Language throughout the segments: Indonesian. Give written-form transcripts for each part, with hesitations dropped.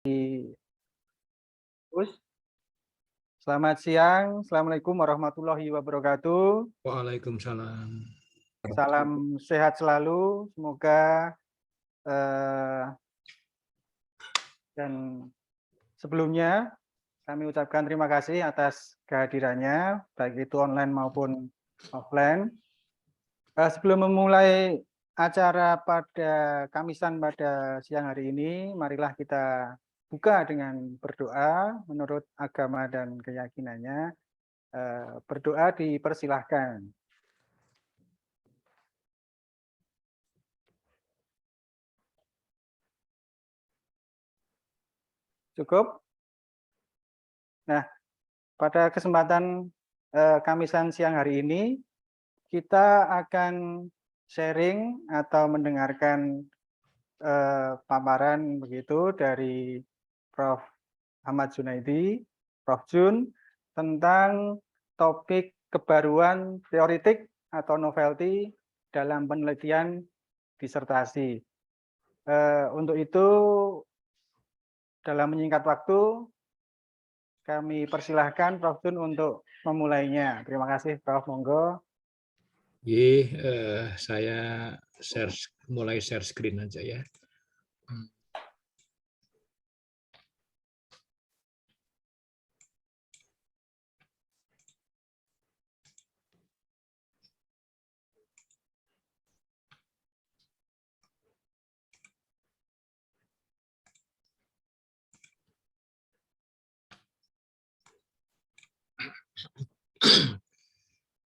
Gus. Selamat siang, Assalamualaikum warahmatullahi wabarakatuh. Waalaikumsalam. Salam sehat selalu, semoga eh, dan sebelumnya kami ucapkan terima kasih atas kehadirannya, baik itu online maupun offline. Sebelum memulai acara pada Kamisan pada siang hari ini, marilah kita buka dengan berdoa menurut agama dan keyakinannya. Berdoa dipersilahkan. Cukup? Nah, pada kesempatan Kamisan siang hari ini, kita akan sharing atau mendengarkan paparan begitu dari Prof. Ahmad Junaidi, Prof. Jun, tentang topik kebaruan teoritik atau novelty dalam penelitian disertasi. Untuk itu, dalam menyingkat waktu, kami persilahkan Prof. Jun untuk memulainya. Terima kasih, Prof. Monggo. Saya mulai share screen aja ya.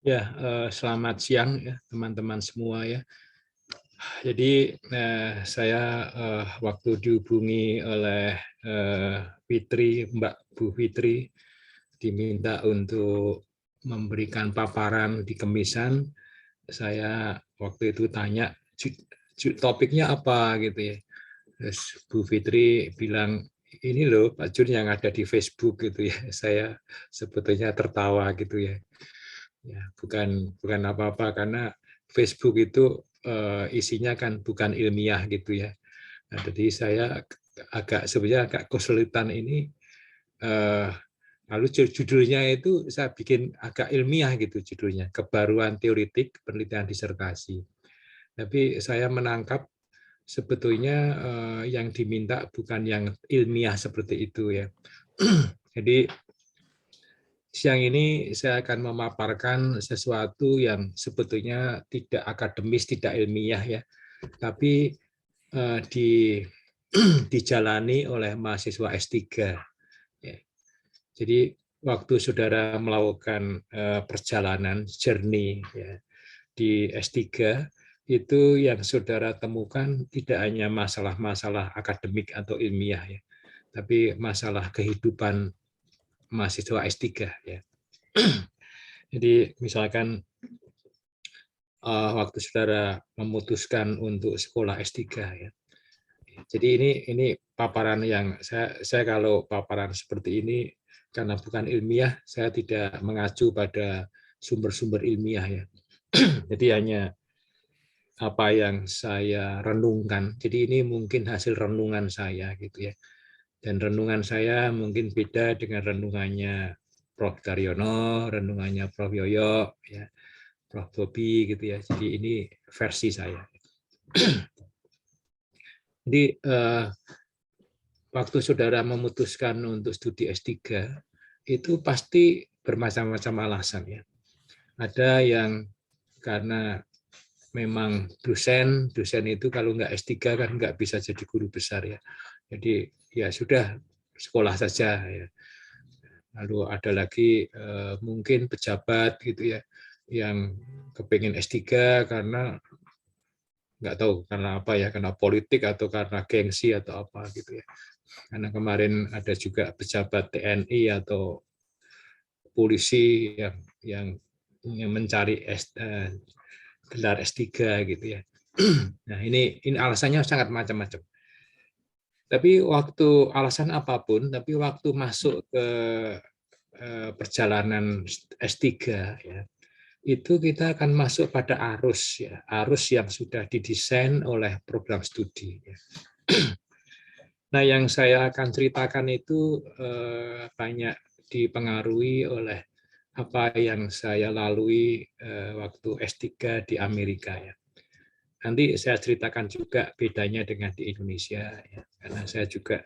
Ya, selamat siang ya teman-teman semua ya. Jadi saya waktu dihubungi oleh Fitri, Mbak Bu Fitri, diminta untuk memberikan paparan di Kemisan. Saya waktu itu tanya topiknya apa gitu ya. Terus Bu Fitri bilang, ini loh Pak Jun yang ada di Facebook gitu ya. Saya sebetulnya tertawa gitu ya. Ya, bukan apa-apa karena Facebook itu isinya kan bukan ilmiah gitu ya. Nah, jadi saya sebenarnya agak kesulitan ini. Lalu judulnya itu saya bikin agak ilmiah gitu judulnya, kebaruan teoritik penelitian disertasi. Tapi saya menangkap sebetulnya yang diminta bukan yang ilmiah seperti itu ya. Jadi siang ini saya akan memaparkan sesuatu yang sebetulnya tidak akademis, tidak ilmiah ya, tapi dijalani oleh mahasiswa S3. Ya. Jadi waktu saudara melakukan perjalanan journey ya, di S3 itu yang saudara temukan tidak hanya masalah-masalah akademik atau ilmiah ya, tapi masalah kehidupan mahasiswa S3 ya. Jadi misalkan waktu saudara memutuskan untuk sekolah S3 ya. Jadi ini paparan yang saya kalau paparan seperti ini karena bukan ilmiah, saya tidak mengacu pada sumber-sumber ilmiah ya. Jadi hanya apa yang saya renungkan. Jadi ini mungkin hasil renungan saya gitu ya. Dan renungan saya mungkin beda dengan renungannya Prof. Daryono, renungannya Prof. Yoyo, ya, Prof. Bobi gitu ya. Jadi ini versi saya. Jadi waktu saudara memutuskan untuk studi S3 itu pasti bermacam-macam alasan ya. Ada yang karena memang dosen itu kalau nggak S3 kan nggak bisa jadi guru besar ya. Jadi ya sudah sekolah saja ya. Lalu ada lagi mungkin pejabat gitu ya yang kepengen S3 karena nggak tahu karena apa ya, karena politik atau karena gengsi atau apa gitu ya. Karena kemarin ada juga pejabat TNI atau polisi yang mencari gelar S3 gitu ya. Nah, ini alasannya sangat macam-macam. Tapi waktu alasan apapun, tapi waktu masuk ke perjalanan S3 ya, itu kita akan masuk pada arus ya, arus yang sudah didesain oleh program studi ya. Nah, yang saya akan ceritakan itu banyak dipengaruhi oleh apa yang saya lalui waktu S3 di Amerika ya. Nanti saya ceritakan juga bedanya dengan di Indonesia ya, karena saya juga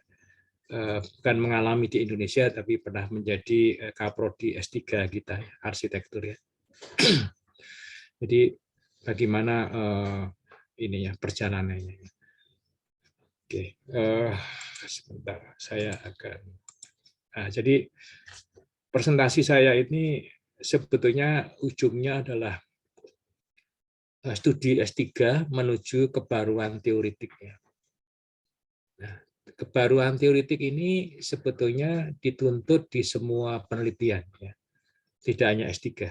bukan mengalami di Indonesia tapi pernah menjadi kaprodi S3 kita ya, arsitektur ya. Jadi bagaimana ini ya perjalanannya. Oke, sebentar saya akan. Nah, jadi presentasi saya ini sebetulnya ujungnya adalah studi S3 menuju kebaruan teoretik ya. Nah, kebaruan teoretik ini sebetulnya dituntut di semua penelitian ya. Tidak hanya S3.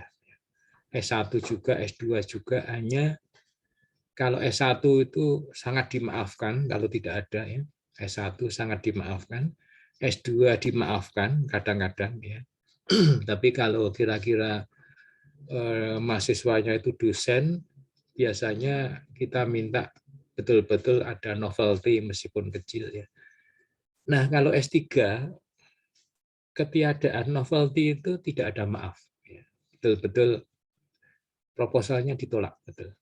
S1 juga, S2 juga, hanya kalau S1 itu sangat dimaafkan kalau tidak ada ya. S1 sangat dimaafkan, S2 dimaafkan kadang-kadang ya. Tapi kalau kira-kira mahasiswanya itu dosen, biasanya kita minta betul-betul ada novelty meskipun kecil ya. Nah, kalau S3 ketiadaan novelty itu tidak ada maaf ya. Betul-betul proposalnya ditolak betul.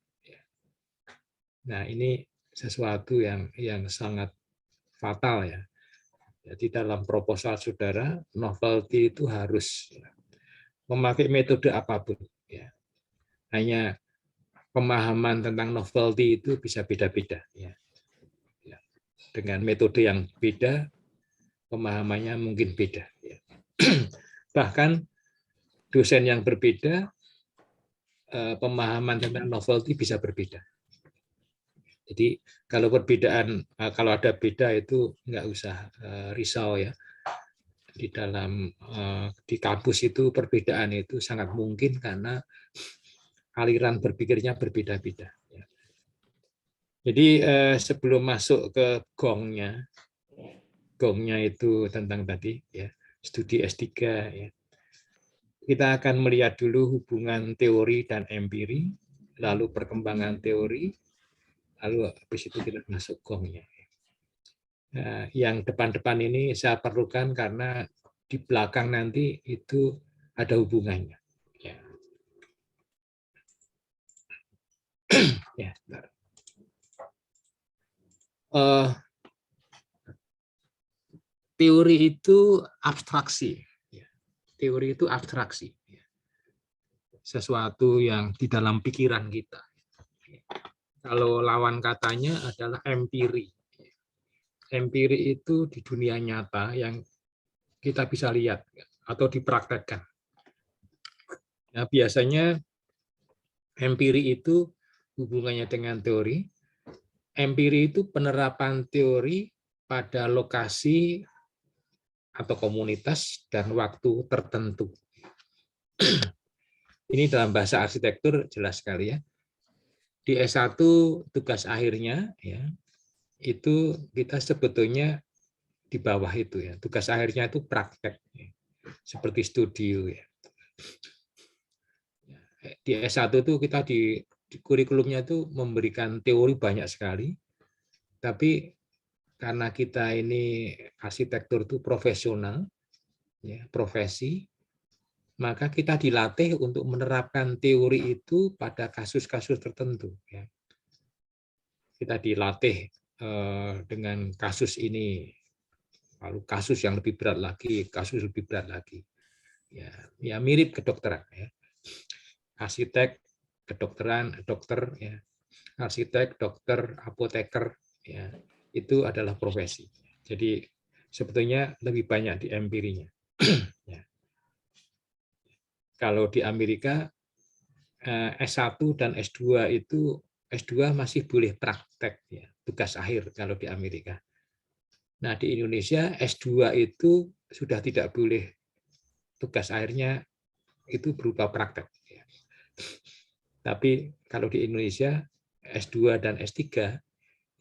Nah, ini sesuatu yang sangat fatal ya. Jadi dalam proposal saudara, novelty itu harus memakai metode apapun. Ya. Hanya pemahaman tentang novelty itu bisa beda-beda. Ya. Dengan metode yang beda, pemahamannya mungkin beda. Ya. Bahkan dosen yang berbeda, pemahaman tentang novelty bisa berbeda. Jadi kalau perbedaan, kalau ada beda itu nggak usah risau ya. Di dalam di kampus itu perbedaan itu sangat mungkin karena aliran berpikirnya berbeda-beda. Jadi sebelum masuk ke gongnya itu tentang tadi ya studi S3 ya. Kita akan melihat dulu hubungan teori dan empiri, lalu perkembangan teori, lalu habis itu kita masuk gongnya. Nah, yang depan-depan ini saya perlukan karena di belakang nanti itu ada hubungannya. Ya. Ya, teori itu abstraksi. Teori itu abstraksi. Sesuatu yang di dalam pikiran kita. Kalau lawan katanya adalah empiri. Empiri itu di dunia nyata yang kita bisa lihat atau dipraktekkan. Nah, biasanya empiri itu hubungannya dengan teori. Empiri itu penerapan teori pada lokasi atau komunitas dan waktu tertentu. Ini dalam bahasa arsitektur jelas sekali ya. Di S1 tugas akhirnya ya itu kita sebetulnya di bawah itu ya. Tugas akhirnya itu praktek ya. Seperti studio ya. Di S1 itu kita di kurikulumnya itu memberikan teori banyak sekali. Tapi karena kita ini arsitektur itu profesional ya, profesi, maka kita dilatih untuk menerapkan teori itu pada kasus-kasus tertentu. Ya. Kita dilatih dengan kasus ini, lalu kasus yang lebih berat lagi, kasus lebih berat lagi. Ya mirip kedokteran. Ya. Arsitek, kedokteran, dokter, ya. Arsitek, dokter, apoteker, ya. Itu adalah profesi. Jadi sebetulnya lebih banyak di empirinya. Ya. Kalau di Amerika S1 dan S2 itu S2 masih boleh praktek ya, tugas akhir kalau di Amerika. Nah, di Indonesia S2 itu sudah tidak boleh tugas akhirnya itu berupa praktek ya. Tapi kalau di Indonesia S2 dan S3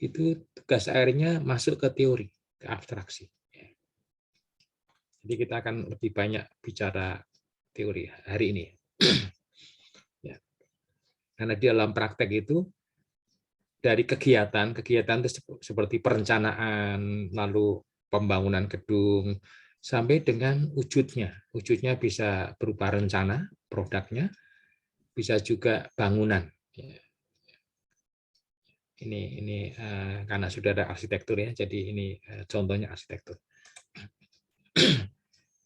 itu tugas akhirnya masuk ke teori, ke abstraksi. Jadi kita akan lebih banyak bicara teori hari ini. Ya. Karena di dalam praktek itu dari kegiatan itu seperti perencanaan, lalu pembangunan gedung, sampai dengan wujudnya. Wujudnya bisa berupa rencana, produknya, bisa juga bangunan. Ini karena sudah ada arsitektur ya, jadi ini contohnya arsitektur.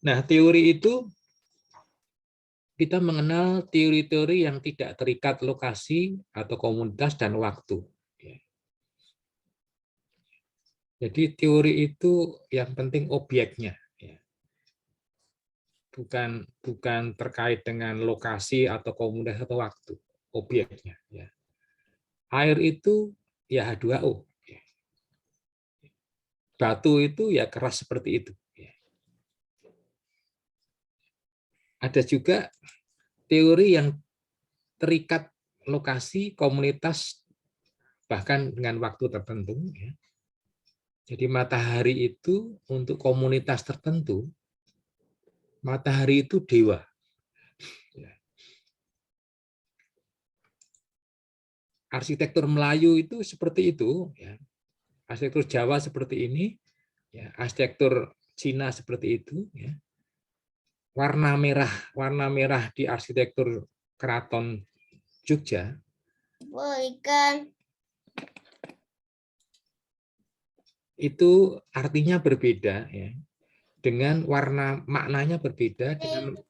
Nah, teori itu kita mengenal teori-teori yang tidak terikat lokasi atau komunitas dan waktu. Jadi teori itu yang penting objeknya, bukan terkait dengan lokasi atau komunitas atau waktu, objeknya. Air itu ya H2O, batu itu ya keras seperti itu. Ada juga teori yang terikat lokasi, komunitas, bahkan dengan waktu tertentu. Jadi matahari itu untuk komunitas tertentu, matahari itu dewa. Arsitektur Melayu itu seperti itu. Arsitektur Jawa seperti ini, arsitektur Cina seperti itu. Warna merah di arsitektur Keraton Jogja itu artinya berbeda, dengan warna maknanya berbeda dengan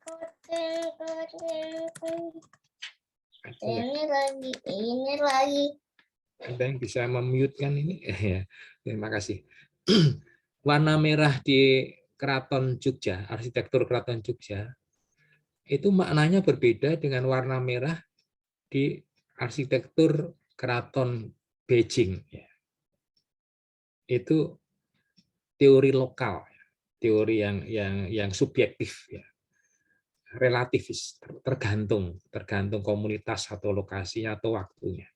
ini lagi. Ada yang bisa memute-kan ini? Ya, terima kasih. Warna merah di Keraton Jogja, arsitektur Keraton Jogja, itu maknanya berbeda dengan warna merah di arsitektur Keraton Beijing. Itu teori lokal, teori yang subjektif, relativis, tergantung komunitas atau lokasinya atau waktunya.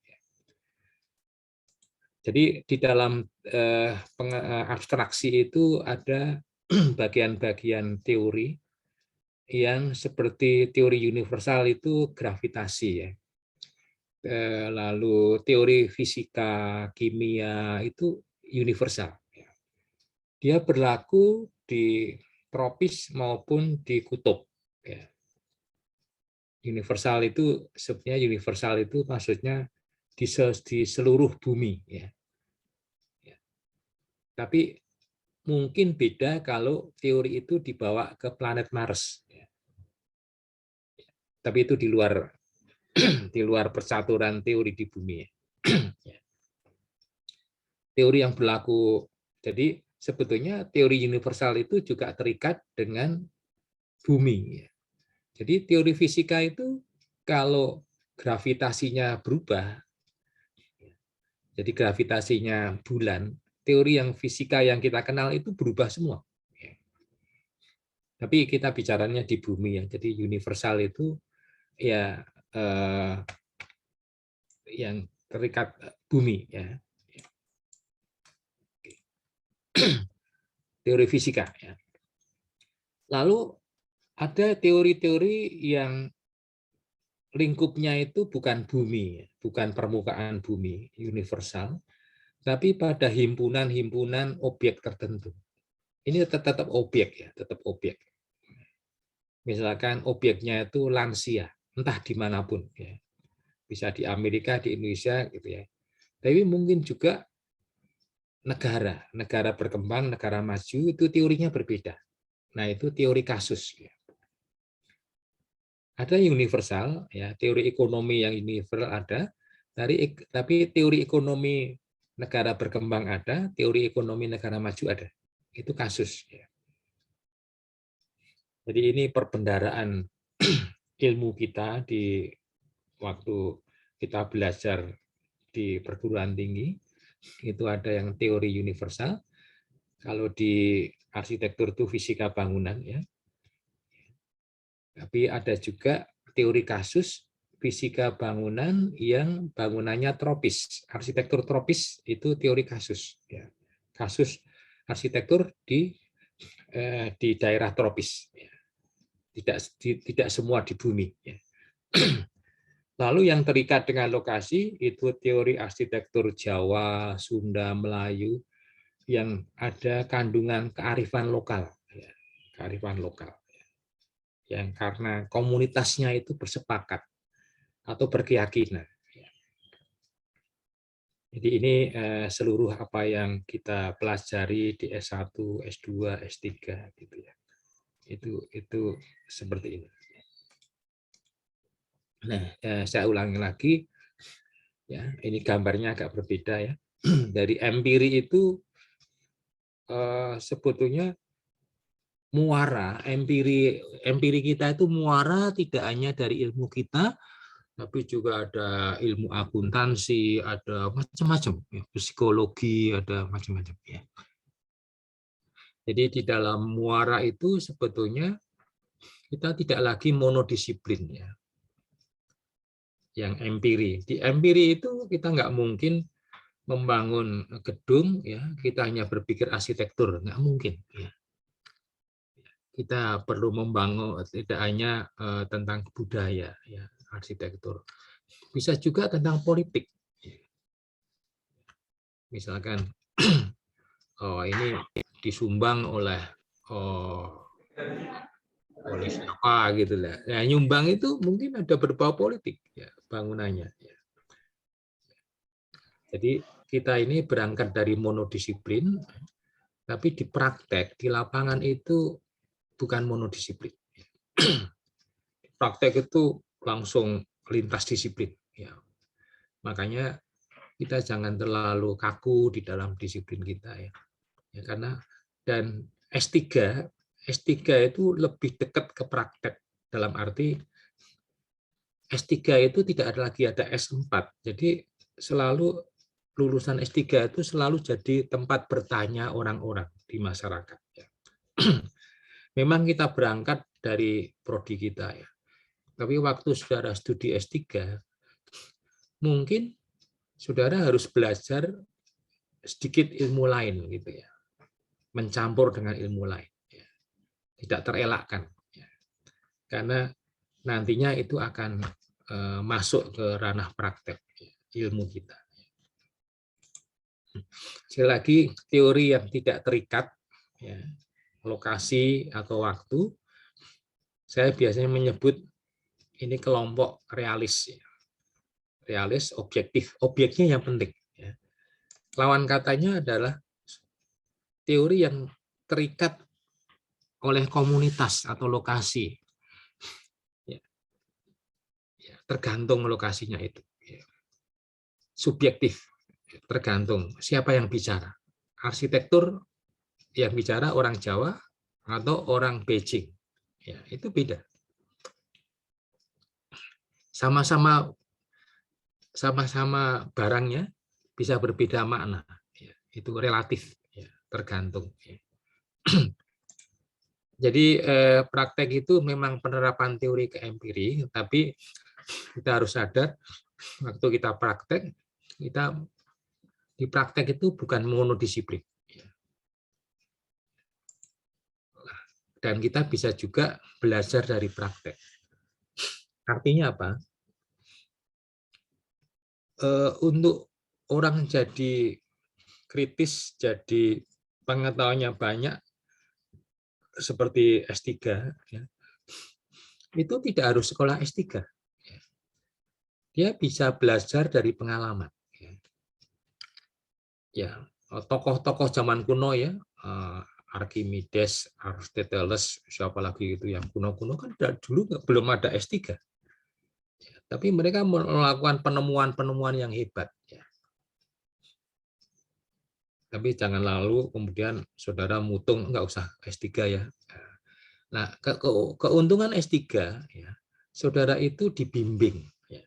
Jadi di dalam abstraksi itu ada bagian-bagian teori yang seperti teori universal itu gravitasi, lalu teori fisika, kimia itu universal. Dia berlaku di tropis maupun di kutub. Universal itu sebenarnya universal itu maksudnya di seluruh bumi. Tapi mungkin beda kalau teori itu dibawa ke planet Mars. Tapi itu di luar percaturan teori di bumi. Teori yang berlaku, jadi sebetulnya teori universal itu juga terikat dengan bumi. Jadi teori fisika itu kalau gravitasinya berubah, jadi gravitasinya bulan, teori yang fisika yang kita kenal itu berubah semua. Tapi kita bicaranya di bumi ya, jadi universal itu ya yang terikat bumi ya. Teori fisika ya. Lalu ada teori-teori yang lingkupnya itu bukan bumi, bukan permukaan bumi, universal, tapi pada himpunan-himpunan objek tertentu. Ini tetap objek ya, tetap objek. Misalkan objeknya itu lansia, entah dimanapun, ya. Bisa di Amerika, di Indonesia, gitu ya. Tapi mungkin juga negara berkembang, negara maju itu teorinya berbeda. Nah itu teori kasus. Ya. Ada universal, ya teori ekonomi yang universal ada, tapi teori ekonomi negara berkembang ada, teori ekonomi negara maju ada. Itu kasus. Ya. Jadi ini perbendaharaan ilmu kita di waktu kita belajar di perguruan tinggi, itu ada yang teori universal. Kalau di arsitektur itu fisika bangunan, ya. Tapi ada juga teori kasus fisika bangunan yang bangunannya tropis. Arsitektur tropis itu teori kasus. Ya. Kasus arsitektur di daerah tropis. Ya. Tidak semua di bumi. Ya. Lalu yang terikat dengan lokasi itu teori arsitektur Jawa, Sunda, Melayu. yang ada kandungan kearifan lokal, ya, kearifan lokal, yang karena komunitasnya itu bersepakat atau berkeyakinan. Jadi ini seluruh apa yang kita pelajari di S1, S2, S3 gitu ya. Itu seperti ini. Nah, saya ulangi lagi ya, ini gambarnya agak berbeda ya. Dari empiri itu sebetulnya muara, empiri kita itu muara tidak hanya dari ilmu kita, tapi juga ada ilmu akuntansi, ada macam-macam, ya, psikologi, ada macam-macam. Ya. Jadi di dalam muara itu sebetulnya kita tidak lagi monodisiplin, ya. Yang empiri. Di empiri itu kita nggak mungkin membangun gedung, ya. Kita hanya berpikir arsitektur, nggak mungkin. Ya. Kita perlu membangun tidak hanya tentang budaya, ya, arsitektur. Bisa juga tentang politik. Misalkan ini disumbang oleh siapa gitu lah. Nah, nyumbang itu mungkin ada berbau politik ya bangunannya. Ya. Jadi kita ini berangkat dari monodisiplin, tapi di praktek di lapangan itu bukan monodisiplin. Praktek itu langsung lintas disiplin. Ya. Makanya kita jangan terlalu kaku di dalam disiplin kita ya. Ya karena dan S3 itu lebih dekat ke praktek dalam arti S3 itu tidak ada lagi ada S4. Jadi selalu lulusan S3 itu selalu jadi tempat bertanya orang-orang di masyarakat ya. Memang kita berangkat dari prodi kita ya. Tapi waktu saudara studi S3 mungkin saudara harus belajar sedikit ilmu lain gitu ya. Mencampur dengan ilmu lain. Ya. Tidak terelakkan. Ya. Karena nantinya itu akan masuk ke ranah praktek ya, ilmu kita. Sekali lagi, teori yang tidak terikat, ya, lokasi atau waktu, saya biasanya menyebut ini kelompok realis. Ya. Realis, objektif. Objeknya yang penting. Ya. Lawan katanya adalah teori yang terikat oleh komunitas atau lokasi. Tergantung lokasinya itu. Subjektif, tergantung siapa yang bicara. Arsitektur yang bicara orang Jawa atau orang Beijing. Ya, itu beda. Sama-sama barangnya bisa berbeda makna. Ya, itu relatif, ya, tergantung. Ya. Jadi praktek itu memang penerapan teori ke empiri, tapi kita harus sadar waktu kita praktek, kita di praktek itu bukan monodisiplin. Dan kita bisa juga belajar dari praktek. Artinya apa? Untuk orang jadi kritis, jadi pengetahuannya banyak, seperti S3, ya, itu tidak harus sekolah S3. Dia bisa belajar dari pengalaman. Ya, tokoh-tokoh zaman kuno ya, Archimedes, Aristoteles, siapa lagi itu yang kuno-kuno kan dulu belum ada S3. Ya, tapi mereka melakukan penemuan-penemuan yang hebat. Ya. Tapi jangan lalu kemudian saudara mutung nggak usah S3 ya. Nah, keuntungan S3 ya, saudara itu dibimbing, ya,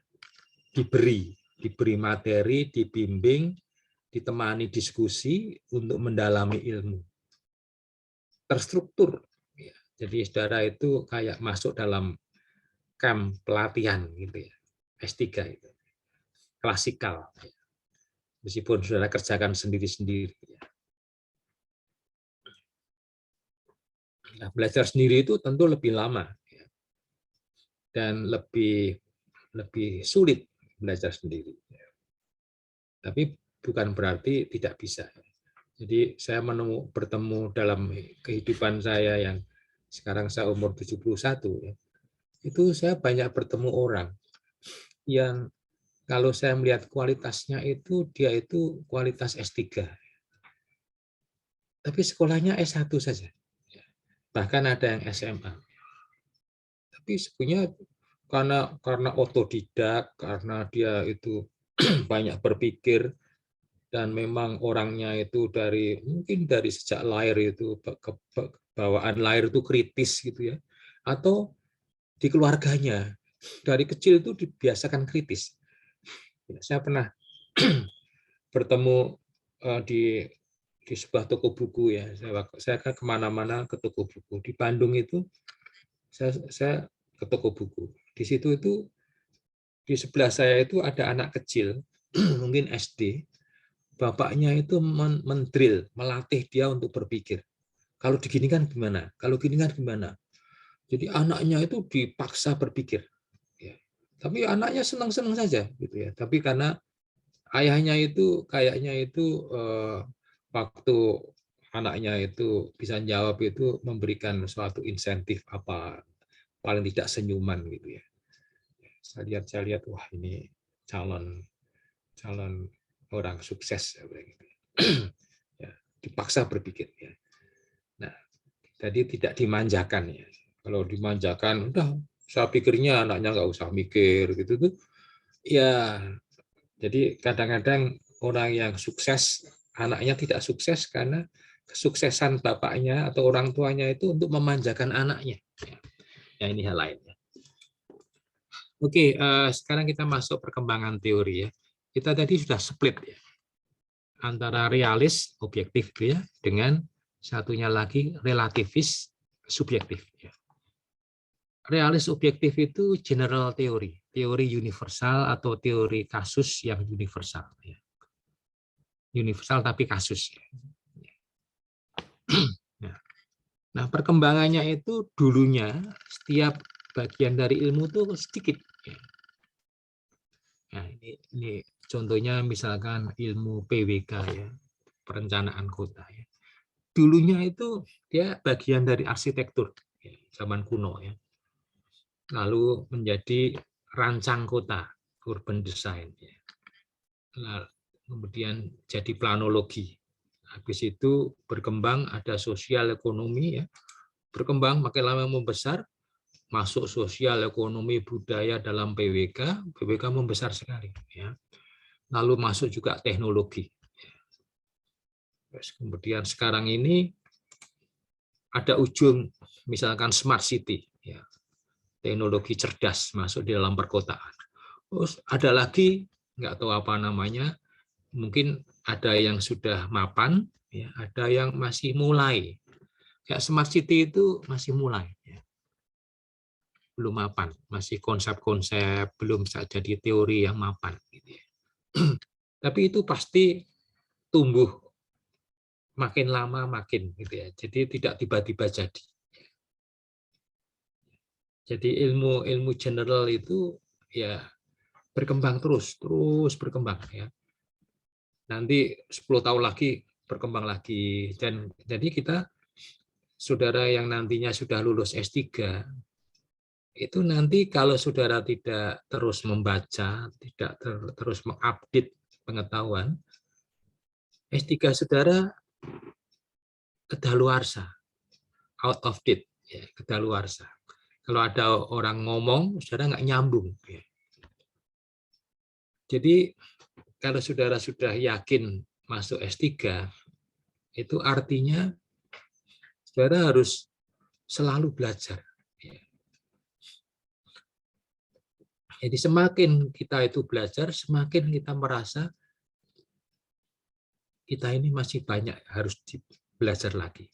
diberi materi, dibimbing, ditemani diskusi untuk mendalami ilmu. Terstruktur. Ya. Jadi saudara itu kayak masuk dalam camp pelatihan gitu ya. S3 itu. Klasikal. Ya. Meskipun saudara kerjakan sendiri-sendiri. Ya. Nah, belajar sendiri itu tentu lebih lama ya. Dan lebih sulit belajar sendiri. Ya. Tapi bukan berarti tidak bisa. Jadi saya bertemu dalam kehidupan saya yang sekarang saya umur 71 ya. Itu saya banyak bertemu orang yang kalau saya melihat kualitasnya itu dia itu kualitas S3. Tapi sekolahnya S1 saja. Bahkan ada yang SMA. Tapi sebenarnya karena otodidak, karena dia itu banyak berpikir, dan memang orangnya itu mungkin dari sejak lahir itu bawaan lahir itu kritis gitu ya, atau di keluarganya dari kecil itu dibiasakan kritis. Saya pernah bertemu di sebuah toko buku ya, saya kan kemana-mana ke toko buku di Bandung itu, saya ke toko buku di situ itu di sebelah saya itu ada anak kecil mungkin SD. Bapaknya itu mendrill, melatih dia untuk berpikir. Kalau diginikan gimana? Kalau gini kan gimana? Jadi anaknya itu dipaksa berpikir. Ya. Tapi anaknya senang-senang saja, gitu ya. Tapi karena ayahnya itu kayaknya itu waktu anaknya itu bisa jawab itu memberikan suatu insentif apa, paling tidak senyuman gitu ya. Saya lihat, wah ini calon orang sukses ya, gitu. Ya, dipaksa berpikir ya. Nah, jadi tidak dimanjakan ya. Kalau dimanjakan, udah saya pikirnya anaknya nggak usah mikir gitu tuh. Ya, jadi kadang-kadang orang yang sukses, anaknya tidak sukses karena kesuksesan bapaknya atau orang tuanya itu untuk memanjakan anaknya. Ya, ini hal lain. Oke, sekarang kita masuk perkembangan teori ya. Kita tadi sudah split ya, antara realis objektif ya dengan satunya lagi relativis subjektif. Realis objektif itu general teori, teori universal atau teori kasus yang universal. Universal tapi kasus. Nah, perkembangannya itu dulunya setiap bagian dari ilmu itu sedikit. Nah, ini contohnya misalkan ilmu PWK ya, perencanaan kota ya. Dulunya itu dia bagian dari arsitektur ya, zaman kuno ya. Lalu menjadi rancang kota, urban design ya. Lalu, kemudian jadi planologi. Habis itu berkembang ada sosial ekonomi ya. Berkembang makin lama membesar, masuk sosial ekonomi budaya dalam PWK, PWK membesar sekali ya. Lalu masuk juga teknologi. Terus kemudian sekarang ini ada ujung misalkan smart city ya. Teknologi cerdas masuk di dalam perkotaan. Terus ada lagi nggak tahu apa namanya, mungkin ada yang sudah mapan ya, ada yang masih mulai. Kayak smart city itu masih mulai ya. Belum mapan, masih konsep-konsep, belum bisa jadi teori yang mapan gitu ya. Tapi itu pasti tumbuh makin lama makin gitu ya. Jadi tidak tiba-tiba jadi. Jadi ilmu general itu ya berkembang terus berkembang ya. Nanti 10 tahun lagi berkembang lagi, dan jadi kita saudara yang nantinya sudah lulus S3 itu nanti kalau saudara tidak terus membaca, tidak terus mengupdate pengetahuan, S3 saudara kedaluarsa, out of date ya, kedaluarsa. Kalau ada orang ngomong, saudara nggak nyambung ya. Jadi kalau saudara sudah yakin masuk S3, itu artinya saudara harus selalu belajar. Jadi semakin kita itu belajar, semakin kita merasa kita ini masih banyak harus belajar lagi.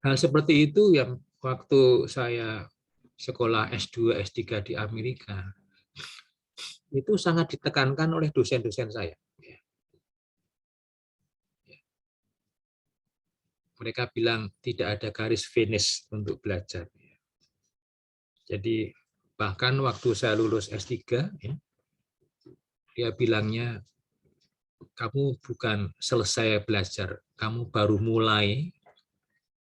Hal seperti itu yang waktu saya sekolah S2, S3 di Amerika, itu sangat ditekankan oleh dosen-dosen saya. Mereka bilang tidak ada garis finish untuk belajar. Jadi bahkan waktu saya lulus S3, ya, dia bilangnya kamu bukan selesai belajar, kamu baru mulai,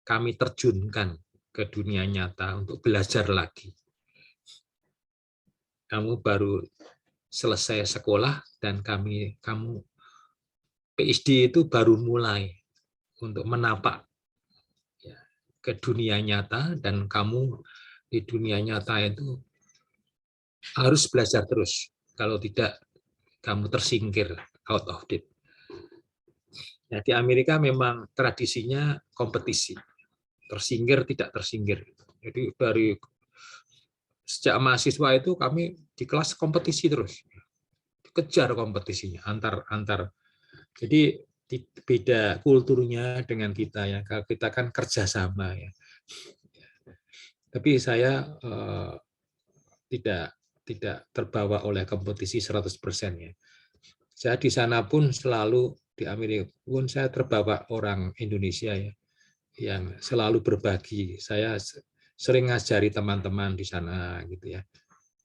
kami terjunkan ke dunia nyata untuk belajar lagi. Kamu baru selesai sekolah dan kamu PhD itu baru mulai untuk menapak ya, ke dunia nyata, dan kamu di dunia nyata itu harus belajar terus. Kalau tidak, kamu tersingkir, out of date. Nah, di Amerika memang tradisinya kompetisi, tersingkir tidak tersingkir. Jadi dari sejak mahasiswa itu kami di kelas kompetisi terus, kejar kompetisinya antar. Jadi beda kulturnya dengan kita ya. Kita kan kerjasama ya. Tapi saya tidak terbawa oleh kompetisi 100% ya. Saya di sana pun selalu, di Amerika pun saya terbawa orang Indonesia ya, yang selalu berbagi. Saya sering ngajari teman-teman di sana gitu ya.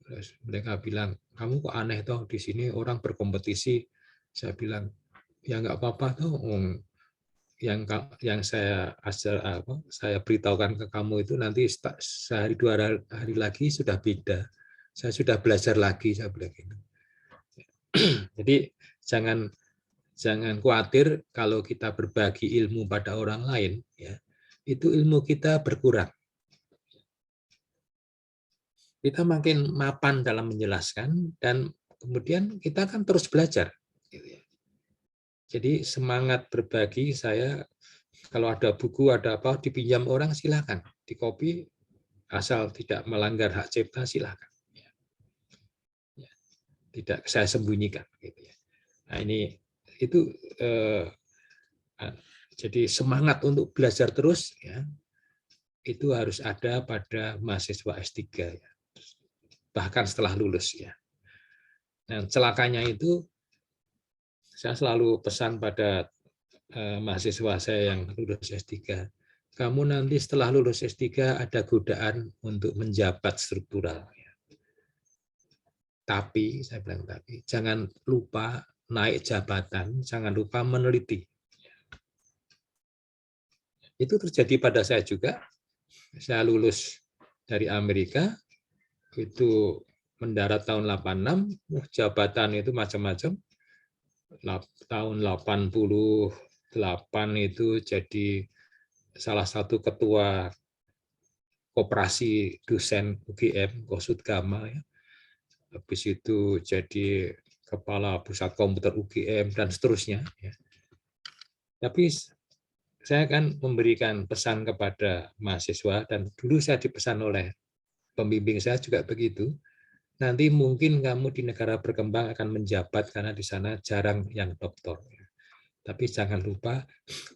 Terus mereka bilang, kamu kok aneh toh, di sini orang berkompetisi. Saya bilang, ya nggak apa-apa toh, yang saya ajar, saya beritahukan ke kamu itu nanti sehari 2 hari lagi sudah beda. Saya sudah belajar lagi, saya bilang gitu. Jadi jangan khawatir kalau kita berbagi ilmu pada orang lain, ya, itu ilmu kita berkurang. Kita makin mapan dalam menjelaskan, dan kemudian kita kan terus belajar. Jadi semangat berbagi saya, kalau ada buku, ada apa, dipinjam orang silakan, dikopi, asal tidak melanggar hak cipta silakan. Tidak saya sembunyikan. Nah ini itu jadi semangat untuk belajar terus ya, itu harus ada pada mahasiswa S3 ya, bahkan setelah lulus ya. Nah, celakanya itu saya selalu pesan pada mahasiswa saya yang lulus S3, kamu nanti setelah lulus S3 ada godaan untuk menjabat struktural. Tapi, saya bilang tadi, jangan lupa naik jabatan, jangan lupa meneliti. Itu terjadi pada saya juga. Saya lulus dari Amerika, itu mendarat tahun 86, jabatan itu macam-macam. Tahun 88 itu jadi salah satu ketua koperasi dosen UGM, Kosutgama. Ya. Habis itu jadi kepala pusat komputer UGM, dan seterusnya. Ya. Tapi saya akan memberikan pesan kepada mahasiswa, dan dulu saya dipesan oleh pembimbing saya juga begitu. Nanti mungkin kamu di negara berkembang akan menjabat karena di sana jarang yang doktor. Tapi jangan lupa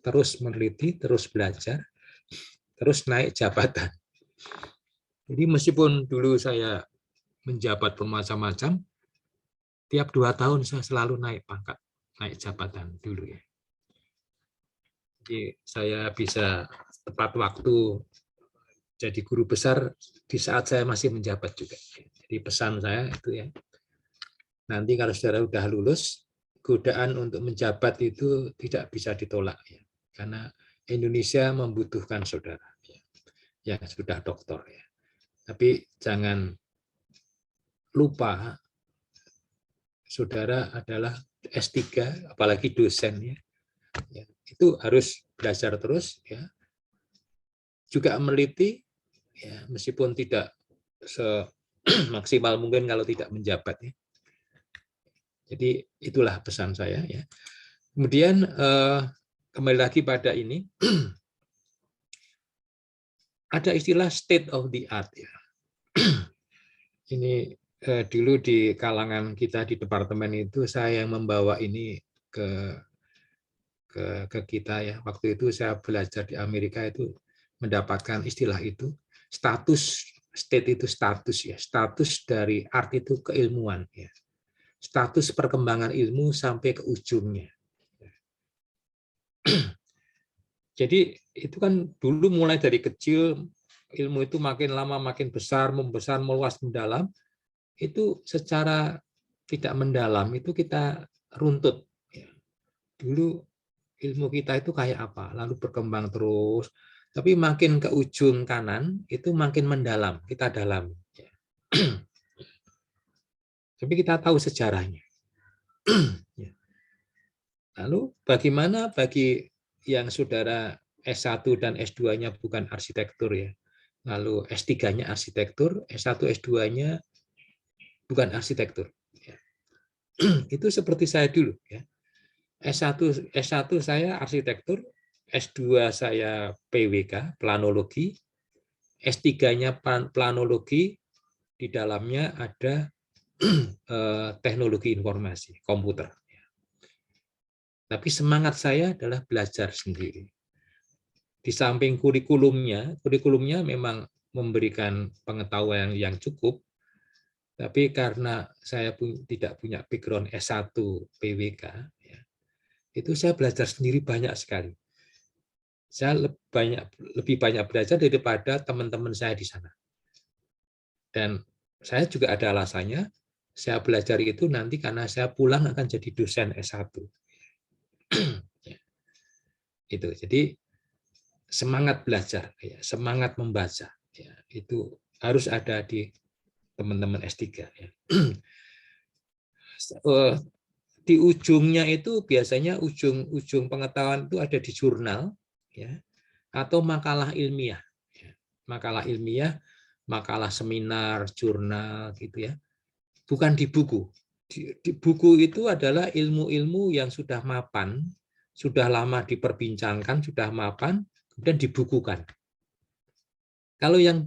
terus meneliti, terus belajar, terus naik jabatan. Jadi meskipun dulu saya menjabat bermacam-macam, tiap 2 tahun saya selalu naik pangkat, naik jabatan dulu ya. Jadi saya bisa tepat waktu jadi guru besar di saat saya masih menjabat juga. Jadi pesan saya itu ya, nanti kalau saudara sudah lulus, godaan untuk menjabat itu tidak bisa ditolak ya, karena Indonesia membutuhkan saudara yang sudah doktor ya. Tapi jangan lupa saudara adalah S3, apalagi dosen ya. Itu harus belajar terus ya. Juga meneliti ya, meskipun tidak semaksimal mungkin kalau tidak menjabat ya. Jadi itulah pesan saya ya. Kemudian kembali lagi pada ini, ada istilah state of the art ya. Ini dulu di kalangan kita di departemen itu saya yang membawa ini ke kita ya. Waktu itu saya belajar di Amerika itu mendapatkan istilah itu, status, state itu status ya, status dari art itu keilmuan ya, status perkembangan ilmu sampai ke ujungnya. Jadi itu kan dulu mulai dari kecil, ilmu itu makin lama makin besar, membesar, meluas, mendalam, itu secara tidak mendalam itu kita runtut. dulu ilmu kita itu kayak apa, lalu berkembang terus, tapi makin ke ujung kanan itu makin mendalam, kita dalam. Tapi kita tahu sejarahnya. Lalu bagaimana bagi yang saudara S1 dan S2-nya bukan arsitektur ya, lalu S3-nya arsitektur, S1, S2-nya bukan arsitektur. Itu seperti saya dulu ya. S1 saya arsitektur, S2 saya PWK, planologi, S3-nya planologi, di dalamnya ada teknologi informasi, komputer. Tapi semangat saya adalah belajar sendiri. Di samping kurikulumnya memang memberikan pengetahuan yang cukup, tapi karena saya tidak punya background S1 PWK, itu saya belajar sendiri banyak sekali. Saya lebih banyak belajar daripada teman-teman saya di sana. Dan saya juga ada alasannya, saya belajar itu nanti karena saya pulang akan jadi dosen S1. Itu. Jadi semangat belajar, semangat membaca, itu harus ada di teman-teman S3. Di ujungnya itu biasanya ujung pengetahuan itu ada di jurnal, atau makalah ilmiah, makalah seminar, jurnal, gitu ya. Bukan di buku. Di buku itu adalah ilmu-ilmu yang sudah mapan, sudah lama diperbincangkan, sudah mapan, kemudian dibukukan. Kalau yang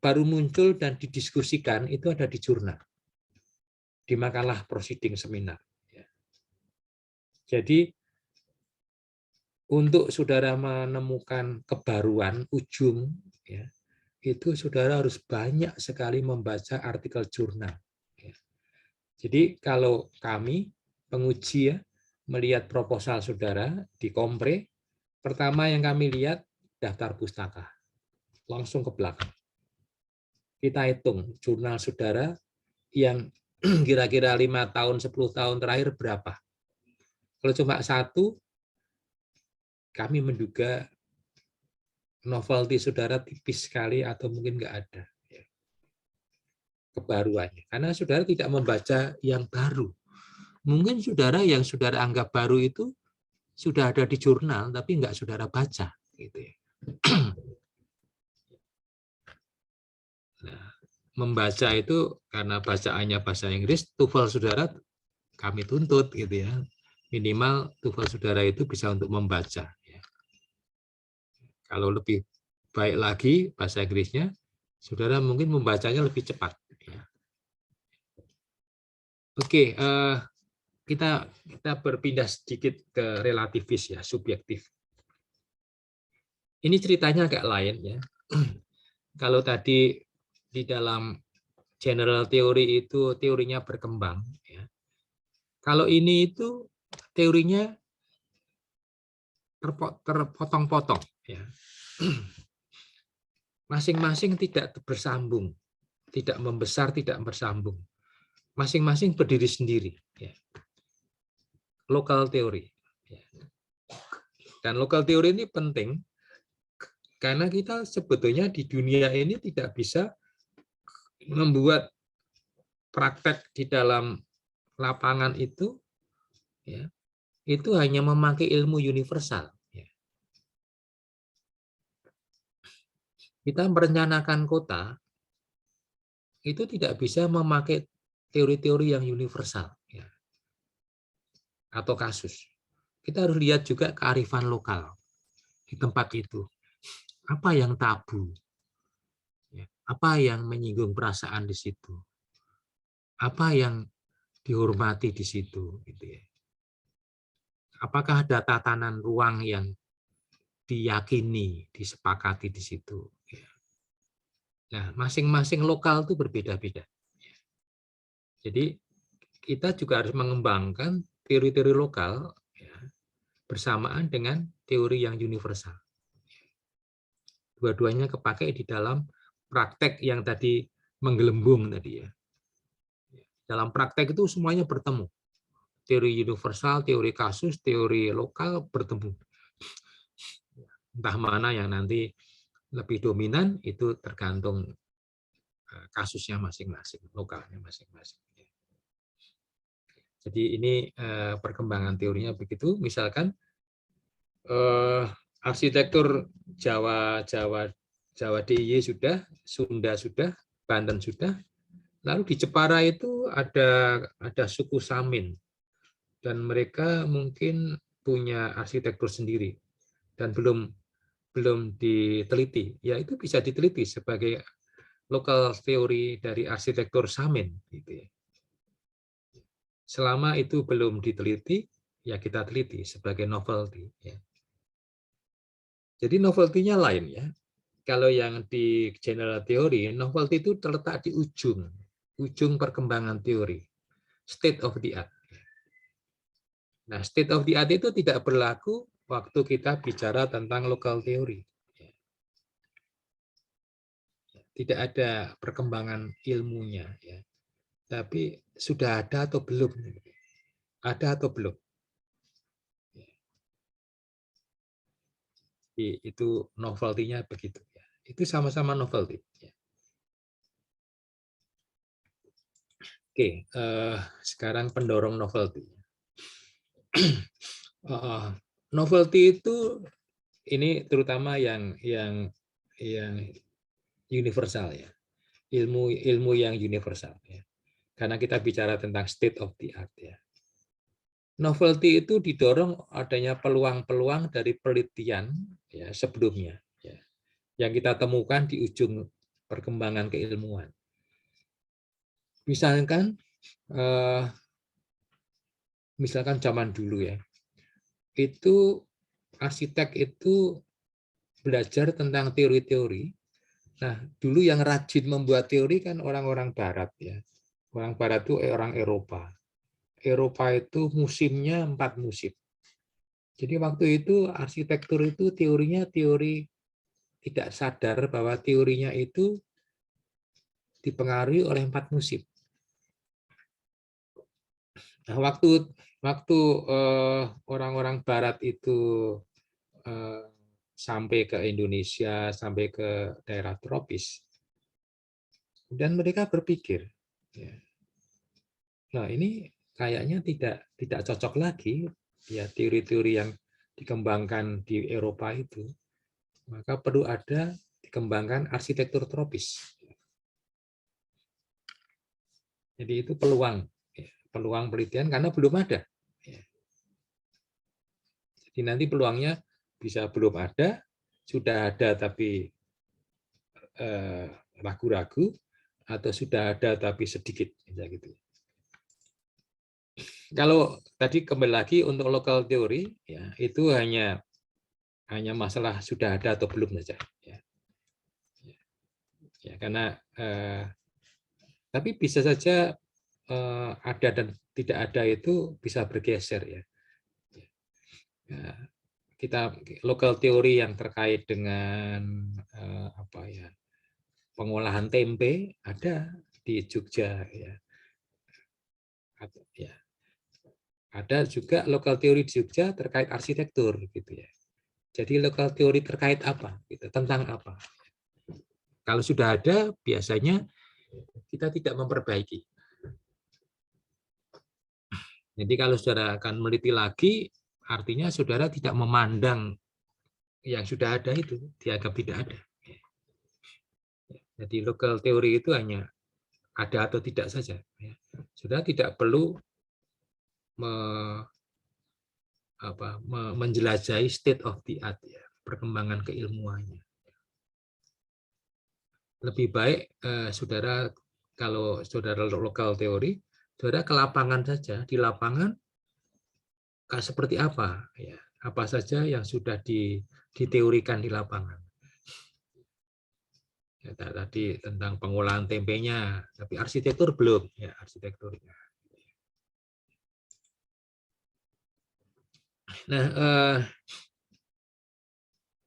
baru muncul dan didiskusikan itu ada di jurnal, di makalah proceeding seminar. Jadi untuk saudara menemukan kebaruan ujung, itu saudara harus banyak sekali membaca artikel jurnal. Jadi kalau kami penguji melihat proposal saudara di Kompre, pertama yang kami lihat daftar pustaka, langsung ke belakang. Kita hitung jurnal saudara yang kira-kira 5 tahun, 10 tahun terakhir berapa. Kalau cuma satu, kami menduga novelty saudara tipis sekali atau mungkin nggak ada kebaruannya. Karena saudara tidak membaca yang baru. Mungkin saudara yang saudara anggap baru itu sudah ada di jurnal, tapi nggak saudara baca. Gitu ya. Nah, membaca itu karena bacaannya bahasa Inggris, TOEFL saudara kami tuntut gitu ya. Minimal TOEFL saudara itu bisa untuk membaca. Ya. Kalau lebih baik lagi bahasa Inggrisnya, saudara mungkin membacanya lebih cepat. Ya. Oke, kita berpindah sedikit ke relativis ya, subjektif. Ini ceritanya agak lain ya. Kalau tadi di dalam general teori itu teorinya berkembang ya. Kalau ini itu teorinya terpotong-potong ya. Masing-masing tidak bersambung, tidak membesar, tidak bersambung. Masing-masing berdiri sendiri ya. Lokal teori. Dan lokal teori ini penting karena kita sebetulnya di dunia ini tidak bisa membuat praktek di dalam lapangan itu ya, itu hanya memakai ilmu universal. Ya. Kita merencanakan kota itu tidak bisa memakai teori-teori yang universal ya, atau kasus. Kita harus lihat juga kearifan lokal di tempat itu. Apa yang tabu? Ya. Apa yang menyinggung perasaan di situ? Apa yang dihormati di situ? Gitu ya. Apakah ada tatanan ruang yang diyakini, disepakati di situ? Ya. Nah, masing-masing lokal itu berbeda-beda. Jadi kita juga harus mengembangkan teori-teori lokal ya, bersamaan dengan teori yang universal. Dua-duanya kepakai di dalam praktek yang tadi menggelembung tadi ya. Dalam praktek itu semuanya bertemu. teori universal, teori kasus, teori lokal bertemu. Entah mana yang nanti lebih dominan itu tergantung kasusnya masing-masing, lokalnya masing-masing. Jadi ini perkembangan teorinya begitu. Misalkan arsitektur Jawa DIY sudah, Sunda sudah, Banten sudah. Lalu di Jepara itu ada suku Samin dan mereka mungkin punya arsitektur sendiri dan belum diteliti. Ya itu bisa diteliti sebagai lokal teori dari arsitektur Samin. Gitu ya. Selama itu belum diteliti, ya kita teliti sebagai novelty. Ya. Jadi novelty-nya lain ya. Kalau yang di general theory, novelty itu terletak di ujung perkembangan teori, state of the art. Nah, state of the art itu tidak berlaku waktu kita bicara tentang local theory. Tidak ada perkembangan ilmunya, ya. Tapi sudah ada atau belum? Ada atau belum? Itu novelty-nya begitu. Itu sama-sama novelty. Oke, sekarang pendorong novelty. Novelty itu ini terutama yang universal ya, ilmu yang universal ya. Karena kita bicara tentang state of the art ya. Novelty itu didorong adanya peluang-peluang dari penelitian ya sebelumnya ya, yang kita temukan di ujung perkembangan keilmuan. Misalkan zaman dulu ya, itu arsitek itu belajar tentang teori-teori. Nah, dulu yang rajin membuat teori kan orang-orang Barat ya. Orang Barat itu orang Eropa. Eropa itu musimnya 4 musim. Jadi waktu itu arsitektur itu teorinya teori tidak sadar bahwa teorinya itu dipengaruhi oleh 4 musim. Nah, waktu orang-orang Barat itu sampai ke Indonesia, sampai ke daerah tropis, dan mereka berpikir, nah ini kayaknya tidak cocok lagi ya teori-teori yang dikembangkan di Eropa itu, maka perlu ada dikembangkan arsitektur tropis. Jadi itu peluang penelitian karena belum ada. Jadi nanti peluangnya bisa belum ada, sudah ada tapi ragu-ragu, atau sudah ada tapi sedikit, gitu. Kalau tadi kembali lagi untuk local theory, ya itu hanya masalah sudah ada atau belum saja. Ya, karena tapi bisa saja ada dan tidak ada itu bisa bergeser ya. Kita local theory yang terkait dengan pengolahan tempe ada di Jogja ya. Ada juga local theory di Jogja terkait arsitektur gitu ya. Jadi local theory terkait apa? Gitu, tentang apa? Kalau sudah ada, biasanya kita tidak memperbaiki. Jadi kalau saudara akan meneliti lagi, artinya saudara tidak memandang yang sudah ada itu, dianggap tidak ada. Jadi local theory itu hanya ada atau tidak saja. Saudara tidak perlu menjelajahi state of the art, ya, perkembangan keilmuannya. Lebih baik saudara, kalau saudara local teori, saudara ke lapangan saja. Di lapangan seperti apa, ya, apa saja yang sudah diteorikan di lapangan. Ya, tadi tentang pengolahan tempenya, tapi arsitektur belum, ya arsitekturnya. Nah,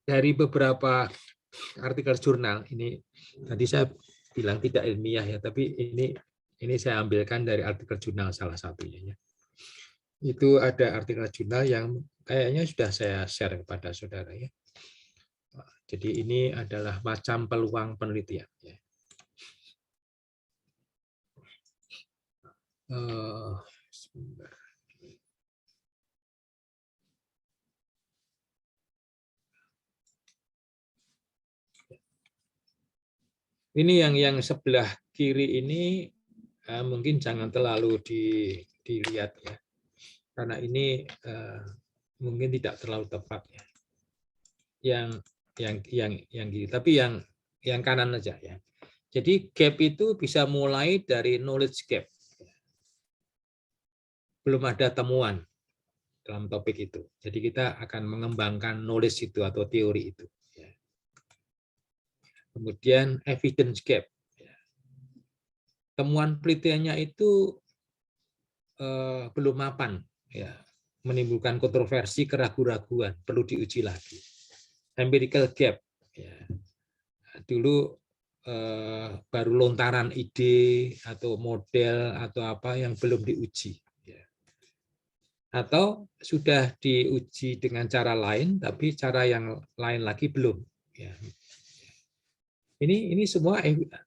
dari beberapa artikel jurnal ini, tadi saya bilang tidak ilmiah ya, tapi ini saya ambilkan dari artikel jurnal salah satunya ya. Itu ada artikel jurnal yang kayaknya sudah saya share kepada saudara ya. Jadi ini adalah macam peluang penelitian. Ya. Sebentar. Ini yang sebelah kiri ini mungkin jangan terlalu dilihat ya, karena ini mungkin tidak terlalu tepat ya. Yang kiri, tapi yang kanan aja ya. Jadi gap itu bisa mulai dari knowledge gap. Belum ada temuan dalam topik itu. Jadi kita akan mengembangkan knowledge itu atau teori itu. Kemudian evidence gap. Temuan penelitiannya itu belum mapan, ya, menimbulkan kontroversi, keraguan-raguan, perlu diuji lagi. Empirical gap. Ya. Dulu baru lontaran ide atau model atau apa yang belum diuji. Atau sudah diuji dengan cara lain, tapi cara yang lain lagi belum. Ya. Ini semua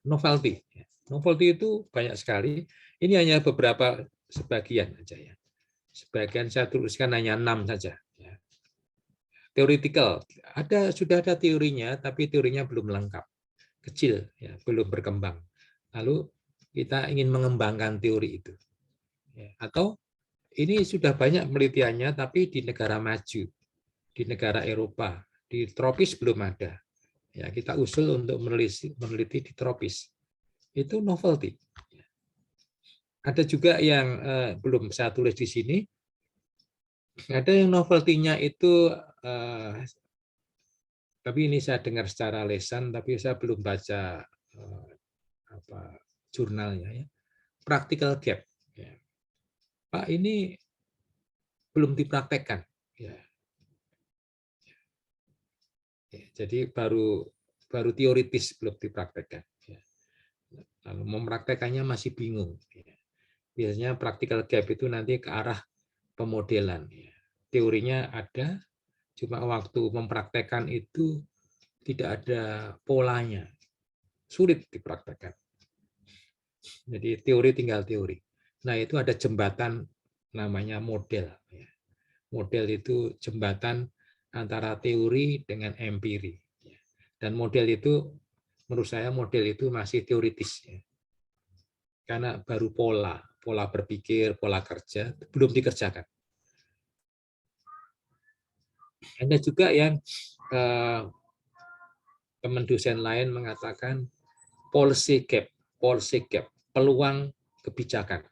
novelty. Novelty itu banyak sekali. Ini hanya beberapa sebagian saja ya. Sebagian saya tuliskan hanya 6 saja. Ya. Theoretical, sudah ada teorinya, tapi teorinya belum lengkap, kecil, ya, belum berkembang. Lalu kita ingin mengembangkan teori itu. Ya. Atau ini sudah banyak penelitiannya, tapi di negara maju, di negara Eropa, di tropis belum ada. Ya, kita usul untuk meneliti di tropis. Itu novelty. Ada juga yang belum saya tulis di sini. Ada yang novelty-nya itu, tapi ini saya dengar secara lesan, tapi saya belum baca jurnalnya. Ya. Practical gap. Ya. Pak, ini belum dipraktekkan. Ya. Ya, jadi baru teoritis, belum dipraktekkan. Ya. Lalu mempraktekannya masih bingung. Ya. Biasanya practical gap itu nanti ke arah pemodelan. Ya. Teorinya ada, cuma waktu mempraktekkan itu tidak ada polanya. Sulit dipraktekkan. Jadi teori tinggal teori. Nah, itu ada jembatan namanya model. Ya. Model itu jembatan antara teori dengan empiri. Dan model itu, menurut saya model itu masih teoritis. Ya. Karena baru pola berpikir, pola kerja, belum dikerjakan. Ada juga yang teman dosen lain mengatakan policy gap, peluang kebijakan.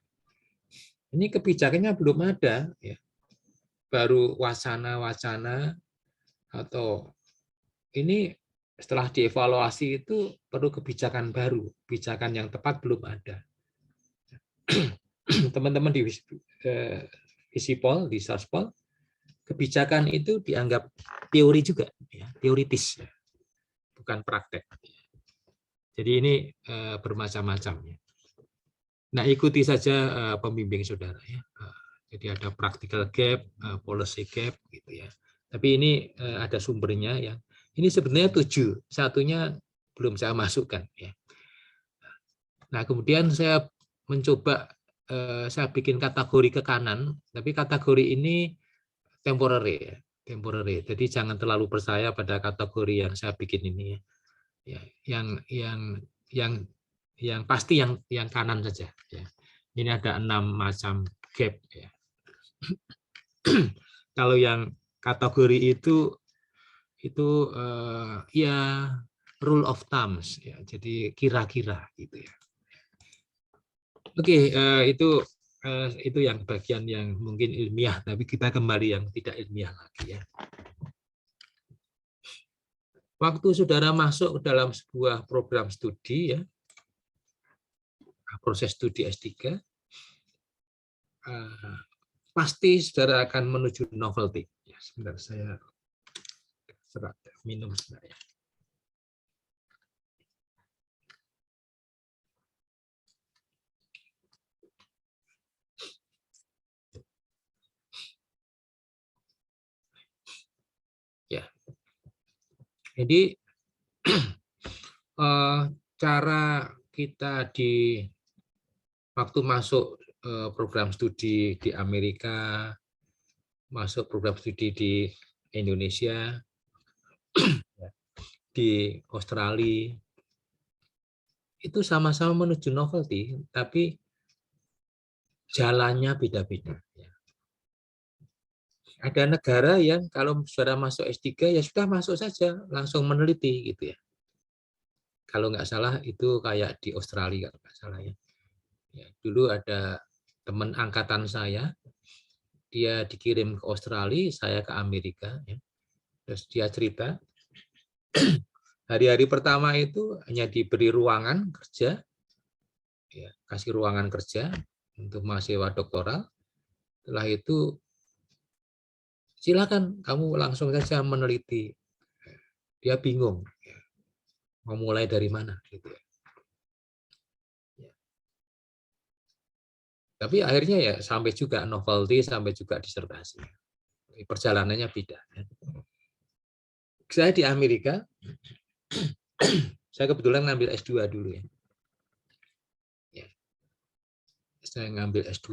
Ini kebijakannya belum ada. Ya. Baru wacana-wacana, atau ini setelah dievaluasi itu perlu kebijakan baru, kebijakan yang tepat belum ada. Teman-teman di Visipol, di Sarspol, kebijakan itu dianggap teori juga, ya, teoritis, ya, bukan praktek. Jadi ini bermacam-macam. Ya. Nah, ikuti saja pembimbing saudara. Ya. Jadi ada practical gap, policy gap, gitu ya. Tapi ini ada sumbernya ya. Ini sebenarnya 7, satunya belum saya masukkan ya. Nah, kemudian saya mencoba saya bikin kategori ke kanan, tapi kategori ini temporary ya, temporary. Jadi jangan terlalu percaya pada kategori yang saya bikin ini ya. Ya, yang pasti yang kanan saja ya. Ini ada 6 macam gap ya. Kalau yang kategori itu ya rule of thumbs ya, jadi kira-kira gitu ya. Oke, itu yang bagian yang mungkin ilmiah, tapi kita kembali yang tidak ilmiah lagi ya. Waktu saudara masuk ke dalam sebuah program studi ya, proses studi S3, pasti saudara akan menuju novelty. Ya, sebentar saya minum sebentar ya. Jadi cara kita di waktu masuk program studi di Amerika, masuk program studi di Indonesia, di Australia, itu sama-sama menuju novelty, tapi jalannya beda-beda. Ada negara yang kalau sudah masuk S3 ya sudah masuk saja, langsung meneliti gitu ya. Kalau nggak salah itu kayak di Australia kalau nggak salah ya. Dulu ada teman angkatan saya, dia dikirim ke Australia, saya ke Amerika. Ya. Terus dia cerita, hari-hari pertama itu hanya diberi ruangan kerja, ya, kasih ruangan kerja untuk mahasiswa doktoral. Setelah itu silakan kamu langsung saja meneliti. Dia bingung, mau mulai dari mana gitu ya. Tapi akhirnya ya sampai juga novelty, sampai juga disertasi. Perjalanannya beda. Saya di Amerika, saya kebetulan ngambil S2 dulu ya. Saya ngambil S2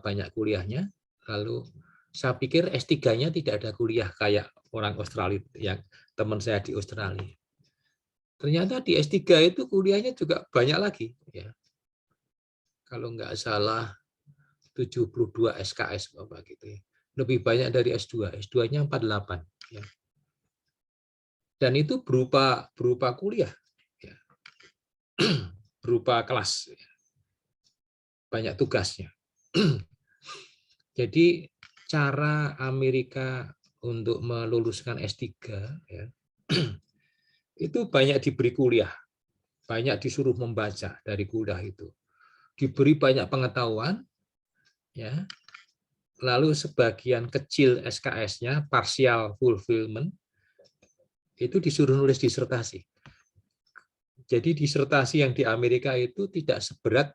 banyak kuliahnya, lalu saya pikir S3-nya tidak ada kuliah kayak orang Australia, yang teman saya di Australia. Ternyata di S3 itu kuliahnya juga banyak lagi. Ya. Kalau nggak salah 72 SKS Bapak gitu ya. Lebih banyak dari S2. S2-nya 48. Ya. Dan itu berupa kuliah. Ya. Berupa kelas. Ya. Banyak tugasnya. Jadi cara Amerika untuk meluluskan S3 ya, itu banyak diberi kuliah, banyak disuruh membaca dari kuliah itu, diberi banyak pengetahuan, ya, lalu sebagian kecil SKS-nya partial fulfillment itu disuruh nulis disertasi. Jadi disertasi yang di Amerika itu tidak seberat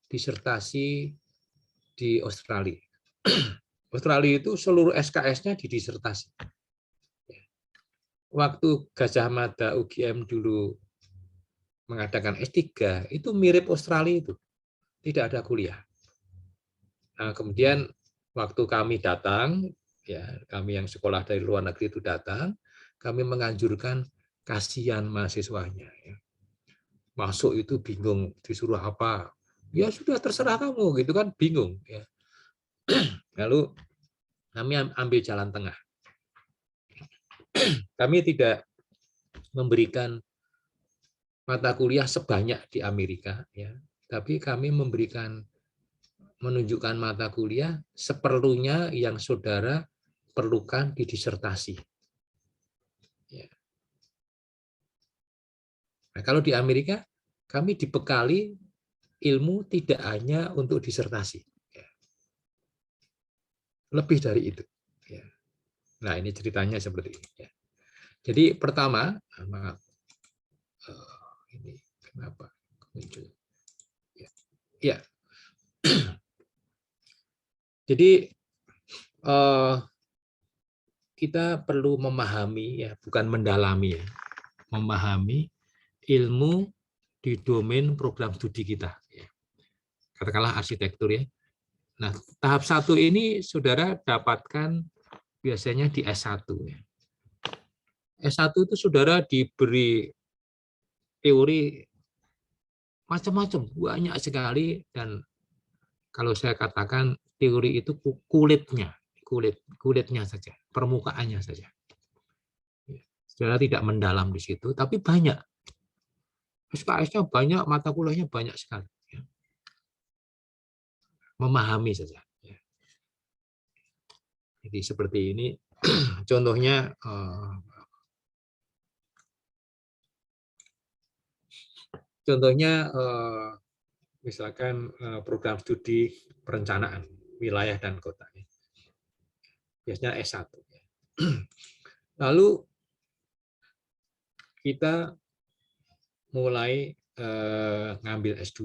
disertasi di Australia. Australia itu seluruh SKS-nya di disertasi. Waktu Gajah Mada UGM dulu mengadakan S3, itu mirip Australia itu. Tidak ada kuliah. Nah, kemudian waktu kami datang, ya kami yang sekolah dari luar negeri itu datang, kami menganjurkan kasihan mahasiswanya. Ya. Masuk itu bingung, disuruh apa. Ya sudah terserah kamu, gitu kan, bingung. Ya. Lalu kami ambil jalan tengah. Kami tidak memberikan mata kuliah sebanyak di Amerika, ya, tapi kami menunjukkan mata kuliah seperlunya yang saudara perlukan di disertasi. Ya. Nah, kalau di Amerika kami dibekali ilmu tidak hanya untuk disertasi, ya. Lebih dari itu. Ya. Nah, ini ceritanya seperti ini. Ya. Jadi pertama, maaf, ini kenapa muncul? Ya. Ya. Jadi kita perlu memahami, ya, bukan mendalami, ya, memahami ilmu di domain program studi kita. Ya. Katakanlah arsitektur ya. Nah, tahap 1 ini saudara dapatkan biasanya di S1. Ya. S1 itu saudara diberi teori macam-macam, banyak sekali, dan kalau saya katakan teori itu kulitnya saja, permukaannya saja. Saudara tidak mendalam di situ, tapi banyak. SKS-nya banyak, mata kuliahnya banyak sekali. Memahami saja. Jadi seperti ini, contohnya misalkan program studi perencanaan wilayah dan kota. Biasanya S1. Lalu kita mulai ngambil S2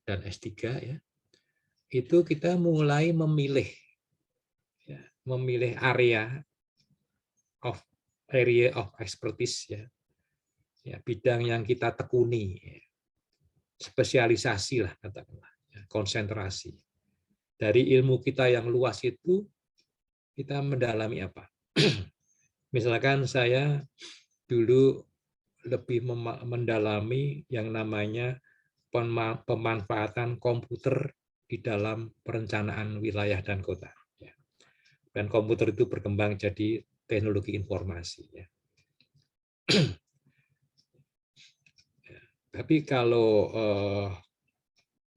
dan S3 ya. Itu kita mulai memilih area area of expertise ya. Ya, bidang yang kita tekuni, ya. Spesialisasi lah katakanlah, ya, konsentrasi. Dari ilmu kita yang luas itu kita mendalami apa? Misalkan saya dulu lebih mendalami yang namanya pemanfaatan komputer di dalam perencanaan wilayah dan kota. Dan komputer itu berkembang jadi teknologi informasi. Tapi kalau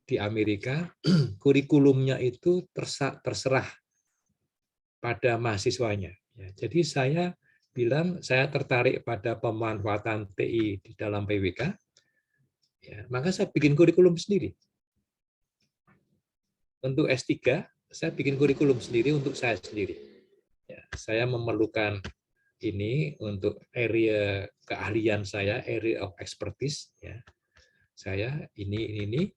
di Amerika, kurikulumnya itu terserah pada mahasiswanya. Jadi saya bilang saya tertarik pada pemanfaatan TI di dalam PWK, maka saya bikin kurikulum sendiri. Untuk S3, saya bikin kurikulum sendiri untuk saya sendiri. Saya memerlukan ini untuk area keahlian saya, area of expertise. Saya ini.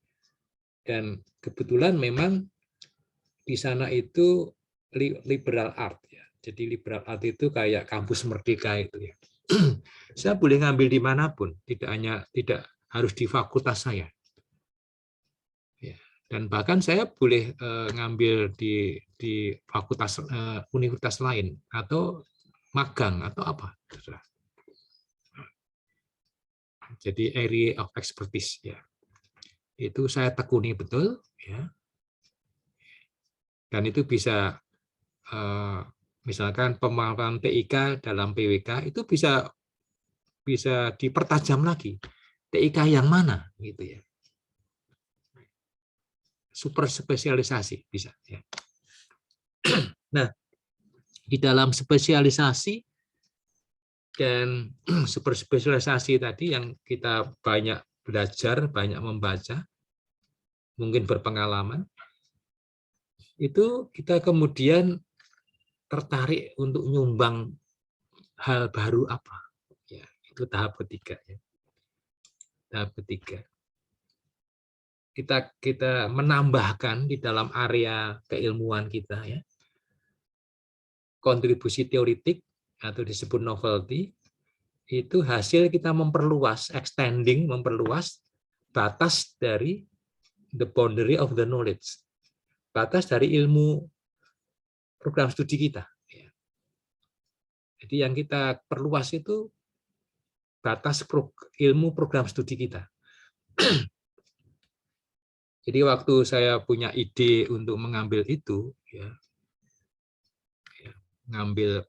Dan kebetulan memang di sana itu liberal art. Jadi liberal art itu kayak kampus merdeka itu. Saya boleh ngambil dimanapun, tidak harus di fakultas saya. Dan bahkan saya boleh ngambil di fakultas universitas lain atau magang atau apa. Jadi area of expertise ya. Itu saya tekuni betul ya. Dan itu bisa misalkan pemanfaatan TIK dalam PWK itu bisa dipertajam lagi. TIK yang mana gitu ya. Super spesialisasi bisa ya. Nah, di dalam spesialisasi dan super spesialisasi tadi yang kita banyak belajar, banyak membaca, mungkin berpengalaman, itu kita kemudian tertarik untuk nyumbang hal baru apa. Ya, itu tahap ketiga. Ya. Tahap ketiga. Kita menambahkan di dalam area keilmuan kita ya kontribusi teoritik atau disebut novelty itu hasil kita memperluas memperluas batas dari the boundary of the knowledge, batas dari ilmu program studi kita. Jadi yang kita perluas itu batas ilmu program studi kita. Jadi waktu saya punya ide untuk mengambil itu, ngambil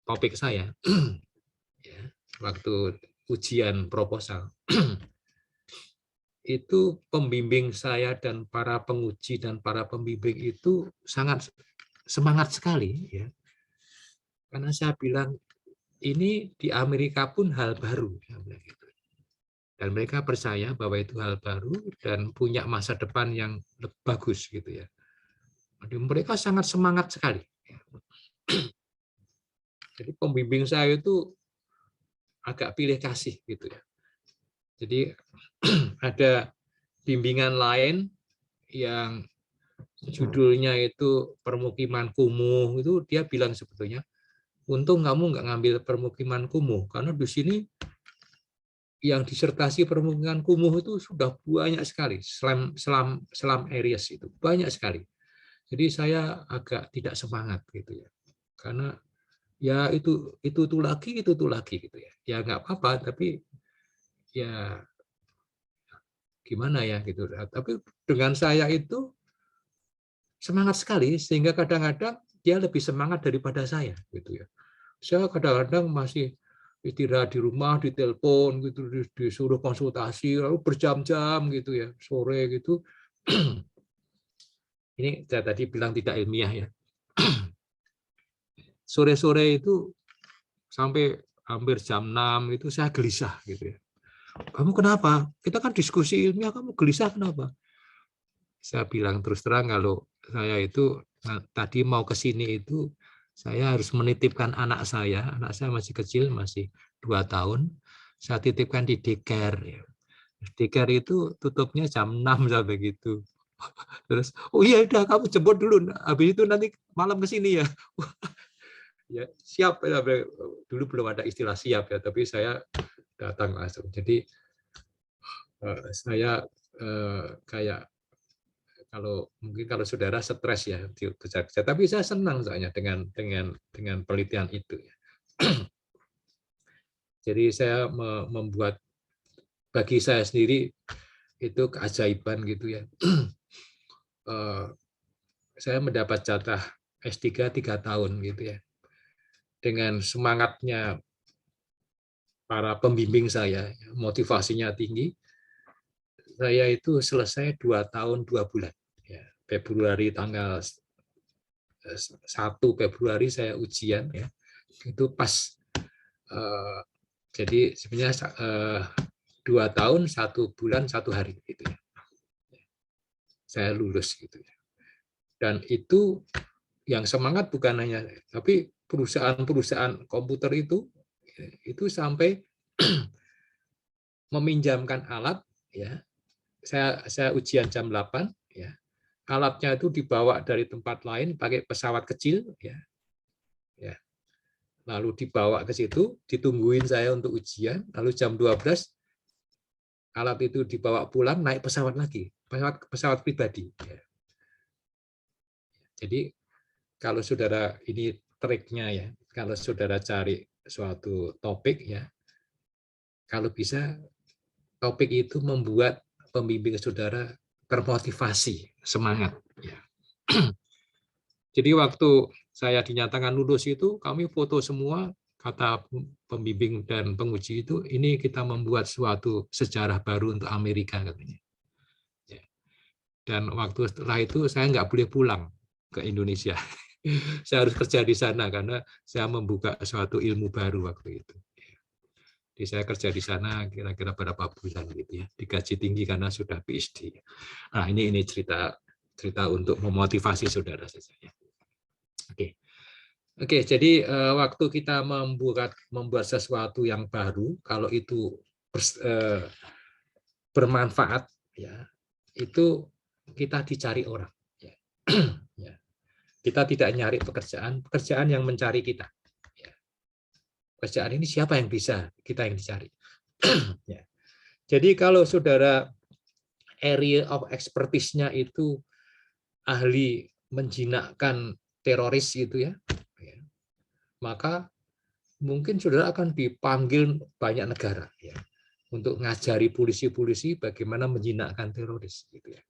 topik saya, waktu ujian proposal, itu pembimbing saya dan para penguji dan para pembimbing itu sangat semangat sekali, ya, karena saya bilang ini di Amerika pun hal baru. Dan mereka percaya bahwa itu hal baru dan punya masa depan yang bagus gitu ya. Jadi mereka sangat semangat sekali. Jadi pembimbing saya itu agak pilih kasih gitu ya. Jadi ada bimbingan lain yang judulnya itu permukiman kumuh, itu dia bilang sebetulnya untung kamu nggak ngambil permukiman kumuh karena di sini yang disertasi permukiman kumuh itu sudah banyak sekali, slum areas itu banyak sekali. Jadi saya agak tidak semangat gitu ya, karena ya itu lagi gitu ya. Ya nggak apa-apa, tapi ya gimana ya gitu. Tapi dengan saya itu semangat sekali sehingga kadang-kadang dia lebih semangat daripada saya gitu ya. Saya kadang-kadang masih istirahat di rumah, ditelepon gitu, disuruh konsultasi, lalu berjam-jam gitu ya, sore gitu. Ini saya tadi bilang tidak ilmiah ya. Sore-sore itu sampai hampir jam 6 itu saya gelisah gitu ya. Kamu kenapa? Kita kan diskusi ilmiah, kamu gelisah kenapa? Saya bilang terus terang kalau saya itu tadi mau ke sini itu saya harus menitipkan anak saya masih kecil, masih 2 tahun, saya titipkan di daycare. Daycare itu tutupnya jam 6 sampai gitu. Terus, oh iya udah kamu jemput dulu, habis itu nanti malam ke sini ya. Ya, siap ya, dulu belum ada istilah siap ya, tapi saya datang langsung. Jadi saya kayak mungkin kalau saudara stres ya, tapi saya senang soalnya dengan penelitian itu. Ya. Jadi saya membuat bagi saya sendiri itu keajaiban gitu ya. Saya mendapat jatah S3 3 tahun gitu ya. Dengan semangatnya para pembimbing saya, motivasinya tinggi, saya itu selesai 2 tahun 2 bulan. Ya, Februari tanggal 1 Februari saya ujian ya. Itu pas jadi sebenarnya 2 tahun 1 bulan 1 hari gitu ya. Saya lulus gitu ya. Dan itu yang semangat bukan hanya tapi perusahaan-perusahaan komputer itu sampai meminjamkan alat ya. Saya ujian jam 8 ya. Alatnya itu dibawa dari tempat lain pakai pesawat kecil ya. Ya. Lalu dibawa ke situ, ditungguin saya untuk ujian, lalu jam 12 alat itu dibawa pulang naik pesawat lagi, pesawat pribadi ya. Jadi kalau saudara ini triknya ya, kalau saudara cari suatu topik ya, kalau bisa topik itu membuat pembimbing saudara termotivasi, semangat. Ya. Jadi waktu saya dinyatakan lulus itu, kami foto semua, kata pembimbing dan penguji itu, ini kita membuat suatu sejarah baru untuk Amerika katanya. Ya. Dan waktu setelah itu saya nggak boleh pulang ke Indonesia. Saya harus kerja di sana karena saya membuka suatu ilmu baru waktu itu. Jadi saya kerja di sana kira-kira berapa bulan gitu ya, digaji tinggi karena sudah PhD. Nah ini cerita untuk memotivasi saudara saja. Oke, jadi waktu kita membuat sesuatu yang baru, kalau itu bermanfaat, ya itu kita dicari orang. Ya. Ya. Kita tidak nyari pekerjaan yang mencari kita. Ya. Pekerjaan ini siapa yang bisa, kita yang dicari. Ya. Jadi kalau saudara area of expertise-nya itu ahli menjinakkan teroris gitu ya, maka mungkin saudara akan dipanggil banyak negara ya untuk ngajari polisi-polisi bagaimana menjinakkan teroris gitu ya.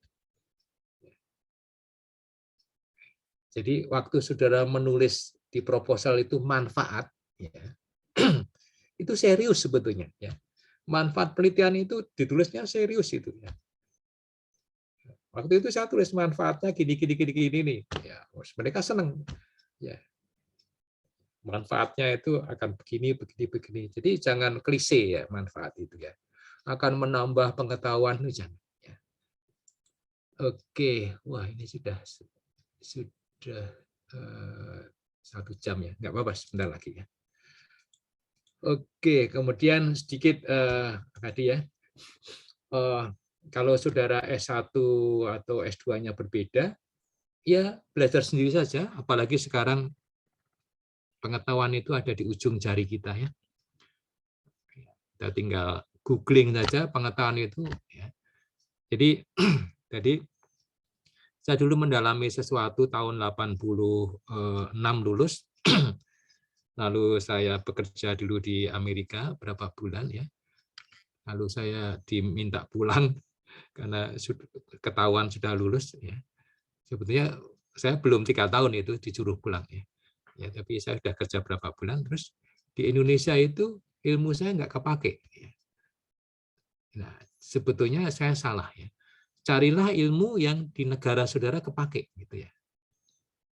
Jadi waktu saudara menulis di proposal itu manfaat ya, itu serius sebetulnya ya. Manfaat penelitian itu ditulisnya serius itu ya. Waktu itu saya tulis manfaatnya gini nih. Ya, mereka senang. Ya. Manfaatnya itu akan begini. Jadi jangan klise ya manfaat itu ya. Akan menambah pengetahuan itu jangan. Ya. Oke, wah ini sudah 1 jam ya. Nggak apa-apa, sebentar lagi ya. Oke, kemudian sedikit tadi ya. Kalau saudara S1 atau S2-nya berbeda, ya belajar sendiri saja, apalagi sekarang pengetahuan itu ada di ujung jari kita ya. Kita tinggal googling saja pengetahuan itu ya. Jadi saya dulu mendalami sesuatu tahun 86 lulus. Lalu saya bekerja dulu di Amerika berapa bulan ya. Lalu saya diminta pulang karena ketahuan sudah lulus ya. Sebetulnya saya belum 3 tahun itu disuruh pulang ya. Ya, tapi saya sudah kerja berapa bulan, terus di Indonesia itu ilmu saya nggak kepake. Ya. Nah, sebetulnya saya salah ya. Carilah ilmu yang di negara saudara kepake gitu ya.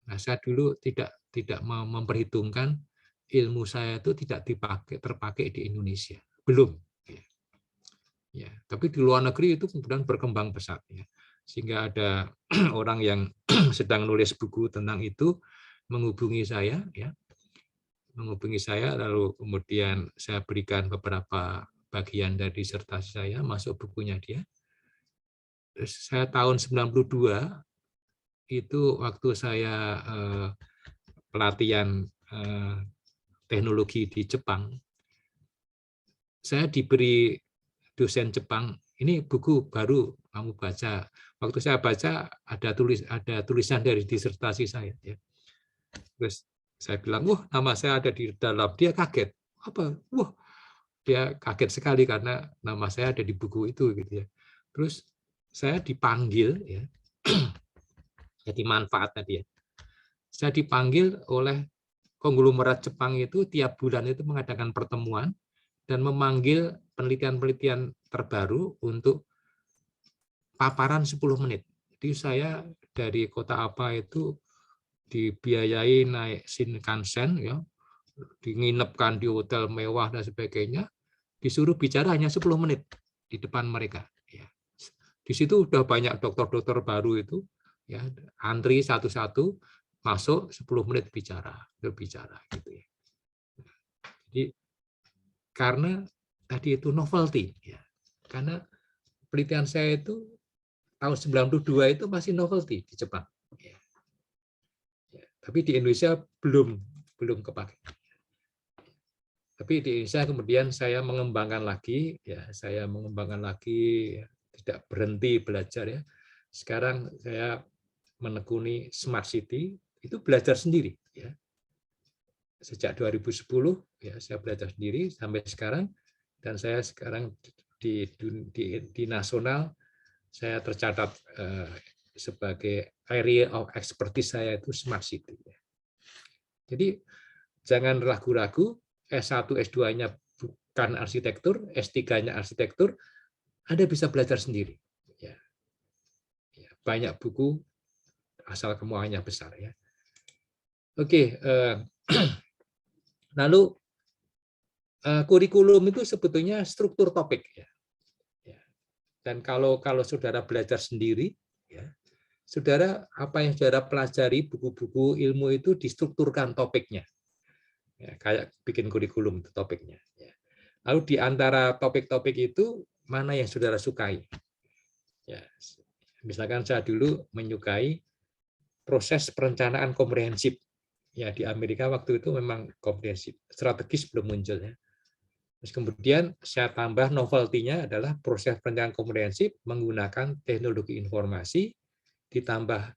Nah, saya dulu tidak memperhitungkan ilmu saya itu tidak terpakai di Indonesia. Belum. Ya, tapi di luar negeri itu kemudian berkembang pesat ya. Sehingga ada orang yang sedang nulis buku tentang itu menghubungi saya ya. Lalu kemudian saya berikan beberapa bagian dari disertasi saya masuk bukunya dia. Terus saya tahun 92 itu waktu saya pelatihan teknologi di Jepang, saya diberi dosen Jepang, ini buku baru kamu baca. Waktu saya baca ada tulisan dari disertasi saya. Ya. Terus saya bilang, wah nama saya ada di dalam. Dia kaget. Apa? Wah, dia kaget sekali karena nama saya ada di buku itu, gitu ya. Terus saya dipanggil, ya, jadi manfaat tadi ya. Saya dipanggil oleh konglomerat Jepang itu tiap bulan itu mengadakan pertemuan dan memanggil penelitian-penelitian terbaru untuk paparan 10 menit. Jadi saya dari kota apa itu dibiayai naik Shinkansen, ya, dinginepkan di hotel mewah dan sebagainya, disuruh bicara hanya 10 menit di depan mereka. Ya. Di situ udah banyak dokter-dokter baru itu, ya, antri satu-satu masuk 10 menit berbicara gitu ya. Jadi karena tadi itu novelty, ya. Karena penelitian saya itu tahun 92 itu masih novelty di Jepang. Ya. Ya. Tapi di Indonesia belum kepake. Tapi di Indonesia kemudian saya mengembangkan lagi, ya, tidak berhenti belajar ya. Sekarang saya menekuni Smart City, itu belajar sendiri ya. Sejak 2010 ya saya belajar sendiri sampai sekarang, dan saya sekarang di nasional saya tercatat sebagai area of expertise saya itu Smart City. Jadi jangan ragu-ragu, S1, S2-nya bukan arsitektur, S3-nya arsitektur, Anda bisa belajar sendiri. Ya. Banyak buku, asal kemauannya besar. Ya. Oke, lalu kurikulum itu sebetulnya struktur topik. Ya. Dan kalau saudara belajar sendiri, ya, saudara apa yang saudara pelajari buku-buku ilmu itu distrukturkan topiknya. Ya, kayak bikin kurikulum itu topiknya. Ya. Lalu di antara topik-topik itu mana yang saudara sukai? Ya, misalkan saya dulu menyukai proses perencanaan komprehensif. Ya, di Amerika waktu itu memang komprehensif, strategis belum muncul ya. Terus kemudian saya tambah novelty-nya adalah proses perencanaan komprehensif menggunakan teknologi informasi, ditambah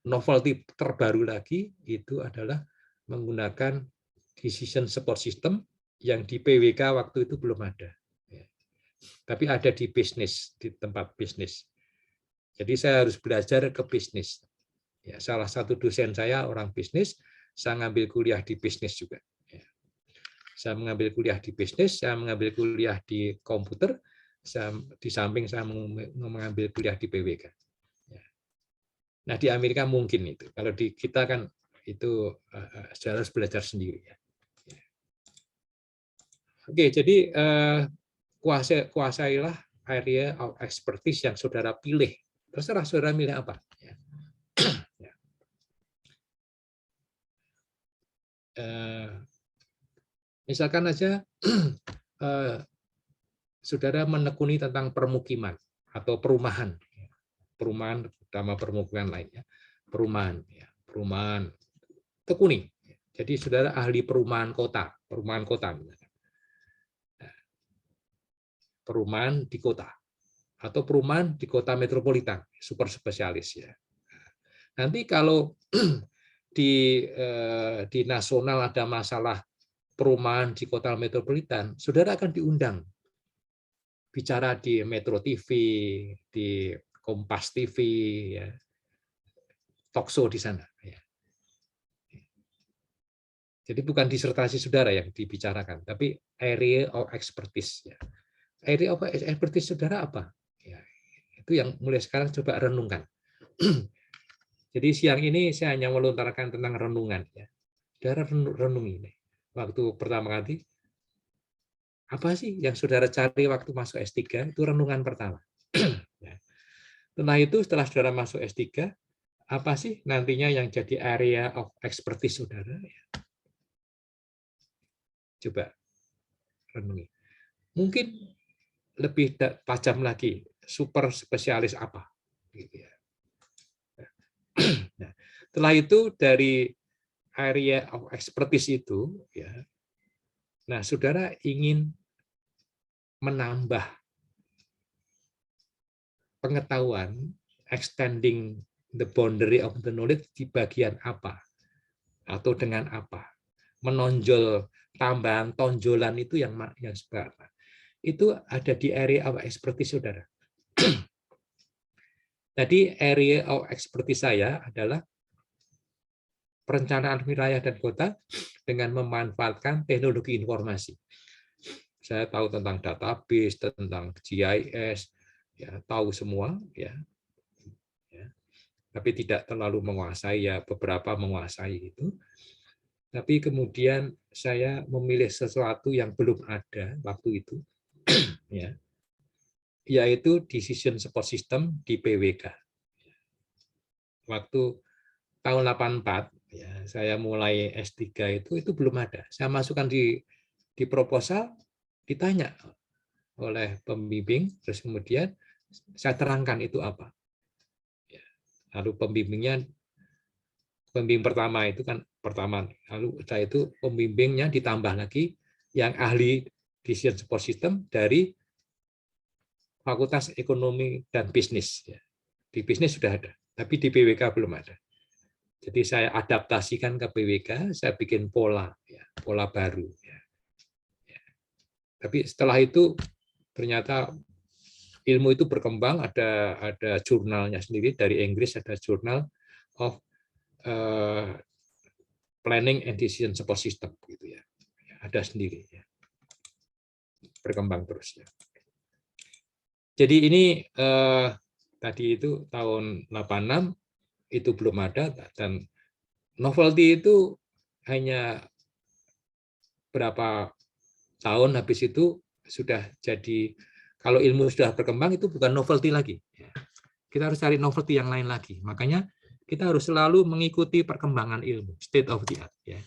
novelty terbaru lagi itu adalah menggunakan decision support system yang di PWK waktu itu belum ada. Tapi ada di bisnis, di tempat bisnis. Jadi saya harus belajar ke bisnis. Ya, salah satu dosen saya orang bisnis, saya ngambil kuliah di bisnis juga. Saya mengambil kuliah di bisnis, saya mengambil kuliah di komputer, di samping saya mengambil kuliah di PWK. Nah di Amerika mungkin itu. Kalau di kita kan itu harus belajar sendiri. Oke, jadi kuasailah area of expertise yang saudara pilih. Terserah saudara milih apa. Misalkan aja saudara menekuni tentang permukiman atau perumahan, utama permukiman lainnya, perumahan tekuni. Jadi saudara ahli perumahan kota perumahan di kota atau perumahan di kota metropolitan, super spesialis ya. Nanti kalau di nasional ada masalah perumahan di kota metropolitan, saudara akan diundang bicara di Metro TV, di Kompas TV, ya, talk show di sana. Ya. Jadi bukan disertasi saudara yang dibicarakan, tapi area of expertise. Ya. Area of expertise saudara apa? Ya, itu yang mulai sekarang coba renungkan. Jadi siang ini saya hanya melontarkan tentang renungan. Ya. Saudara renungi. Waktu pertama kali, apa sih yang saudara cari waktu masuk S3? Itu renungan pertama. Ya. Setelah itu, setelah saudara masuk S3, apa sih nantinya yang jadi area of expertise saudara? Coba renungi. Mungkin lebih tajam lagi, super spesialis apa? Gitu ya. Nah, setelah itu dari area of expertise itu, ya. Nah, saudara ingin menambah pengetahuan, extending the boundary of the knowledge di bagian apa atau dengan apa, menonjol tambahan tonjolan itu yang seberapa, itu ada di area of expertise saudara. Jadi area of expertise saya adalah perencanaan wilayah dan kota dengan memanfaatkan teknologi informasi. Saya tahu tentang database, tentang GIS, ya, tahu semua, ya. Tapi tidak terlalu menguasai, ya beberapa menguasai itu. Tapi kemudian saya memilih sesuatu yang belum ada waktu itu, ya, yaitu decision support system di PWK. Waktu tahun 84, ya, saya mulai S3 itu belum ada. Saya masukkan di proposal, ditanya oleh pembimbing, terus kemudian saya terangkan itu apa. Lalu pembimbing pertama itu kan lalu setelah itu pembimbingnya ditambah lagi yang ahli decision support system dari Fakultas Ekonomi dan Bisnis. Di bisnis sudah ada, tapi di PWK belum ada. Jadi saya adaptasikan ke PWK, saya bikin pola, ya, pola baru. Ya. Tapi setelah itu ternyata ilmu itu berkembang, ada jurnalnya sendiri dari Inggris, ada Journal of Planning and Decision Support System, gitu ya. Ada sendiri, ya. Berkembang terus, ya. Jadi ini tadi itu tahun 86 itu belum ada, dan novelty itu hanya berapa tahun habis itu sudah jadi. Kalau ilmu sudah berkembang itu bukan novelty lagi. Kita harus cari novelty yang lain lagi. Makanya kita harus selalu mengikuti perkembangan ilmu, state of the art. Ya.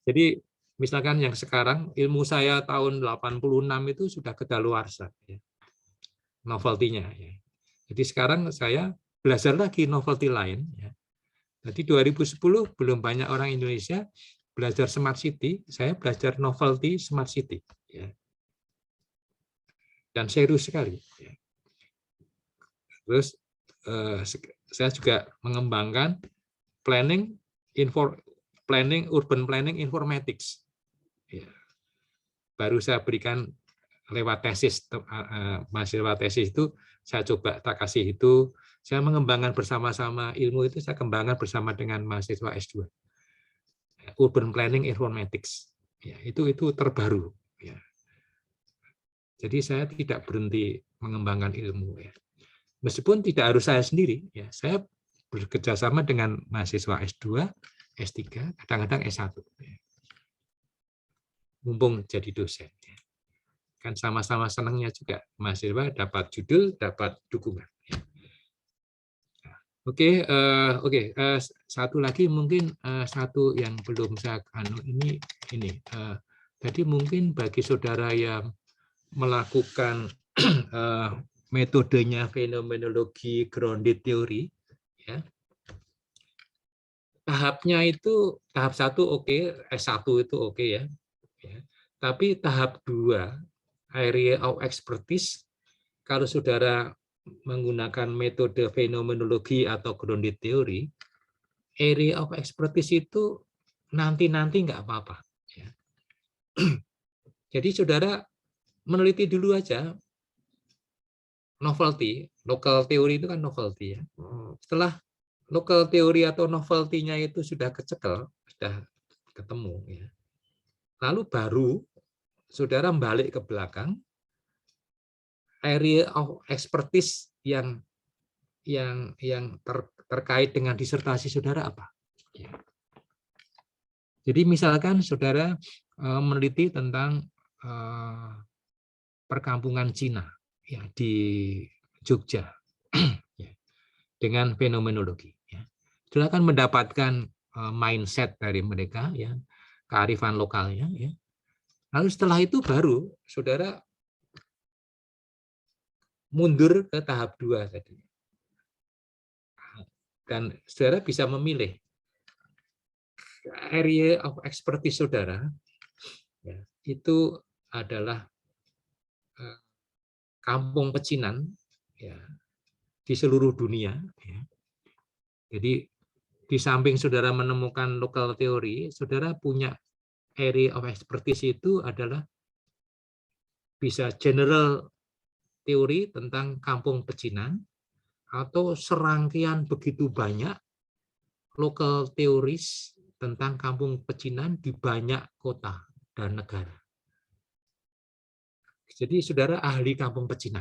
Jadi misalkan yang sekarang ilmu saya tahun 86 itu sudah kedaluarsa, ya, novelty-nya. Ya. Jadi sekarang saya belajar lagi novelty lain. Ya. Jadi 2010 belum banyak orang Indonesia belajar smart city, saya belajar novelty smart city. Ya. Dan serius sekali. Terus saya juga mengembangkan urban planning informatics. Baru saya berikan lewat tesis, mahasiswa tesis itu saya coba tak kasih itu, saya mengembangkan bersama-sama ilmu itu, saya kembangkan bersama dengan mahasiswa S2. Urban planning informatics. Itu terbaru. Jadi saya tidak berhenti mengembangkan ilmu, ya. Meskipun tidak harus saya sendiri, ya, saya bekerja sama dengan mahasiswa S2, S3, kadang-kadang S1. Ya. Mumpung jadi dosen. Ya. Kan sama-sama senangnya juga, mahasiswa dapat judul, dapat dukungan. Ya. Oke, satu lagi mungkin satu yang belum saya ini. Tadi mungkin bagi saudara yang melakukan metodenya fenomenologi grounded theory, ya. Tahapnya itu tahap 1 oke, S1 itu oke, ya. Tapi tahap 2 area of expertise, kalau saudara menggunakan metode fenomenologi atau grounded theory, area of expertise itu nanti nggak apa-apa, ya. Jadi saudara meneliti dulu aja novelty, local theory itu kan novelty, ya. Setelah local theory atau novelty-nya itu sudah kecekel, sudah ketemu, ya. Lalu baru saudara balik ke belakang, area of expertise yang terkait dengan disertasi saudara apa. Ya. Jadi misalkan saudara meneliti tentang perkampungan Cina, ya, di Jogja, ya, dengan fenomenologi. Ya. Saudara akan mendapatkan mindset dari mereka, ya, kearifan lokalnya. Ya. Lalu setelah itu baru saudara mundur ke tahap 2 tadi. Dan saudara bisa memilih area of expertise saudara ya, itu adalah kampung pecinan ya, di seluruh dunia. Ya. Jadi di samping saudara menemukan local teori, saudara punya area of expertise itu adalah bisa general teori tentang kampung pecinan atau serangkaian begitu banyak local teoris tentang kampung pecinan di banyak kota dan negara. Jadi saudara ahli kampung pecinan.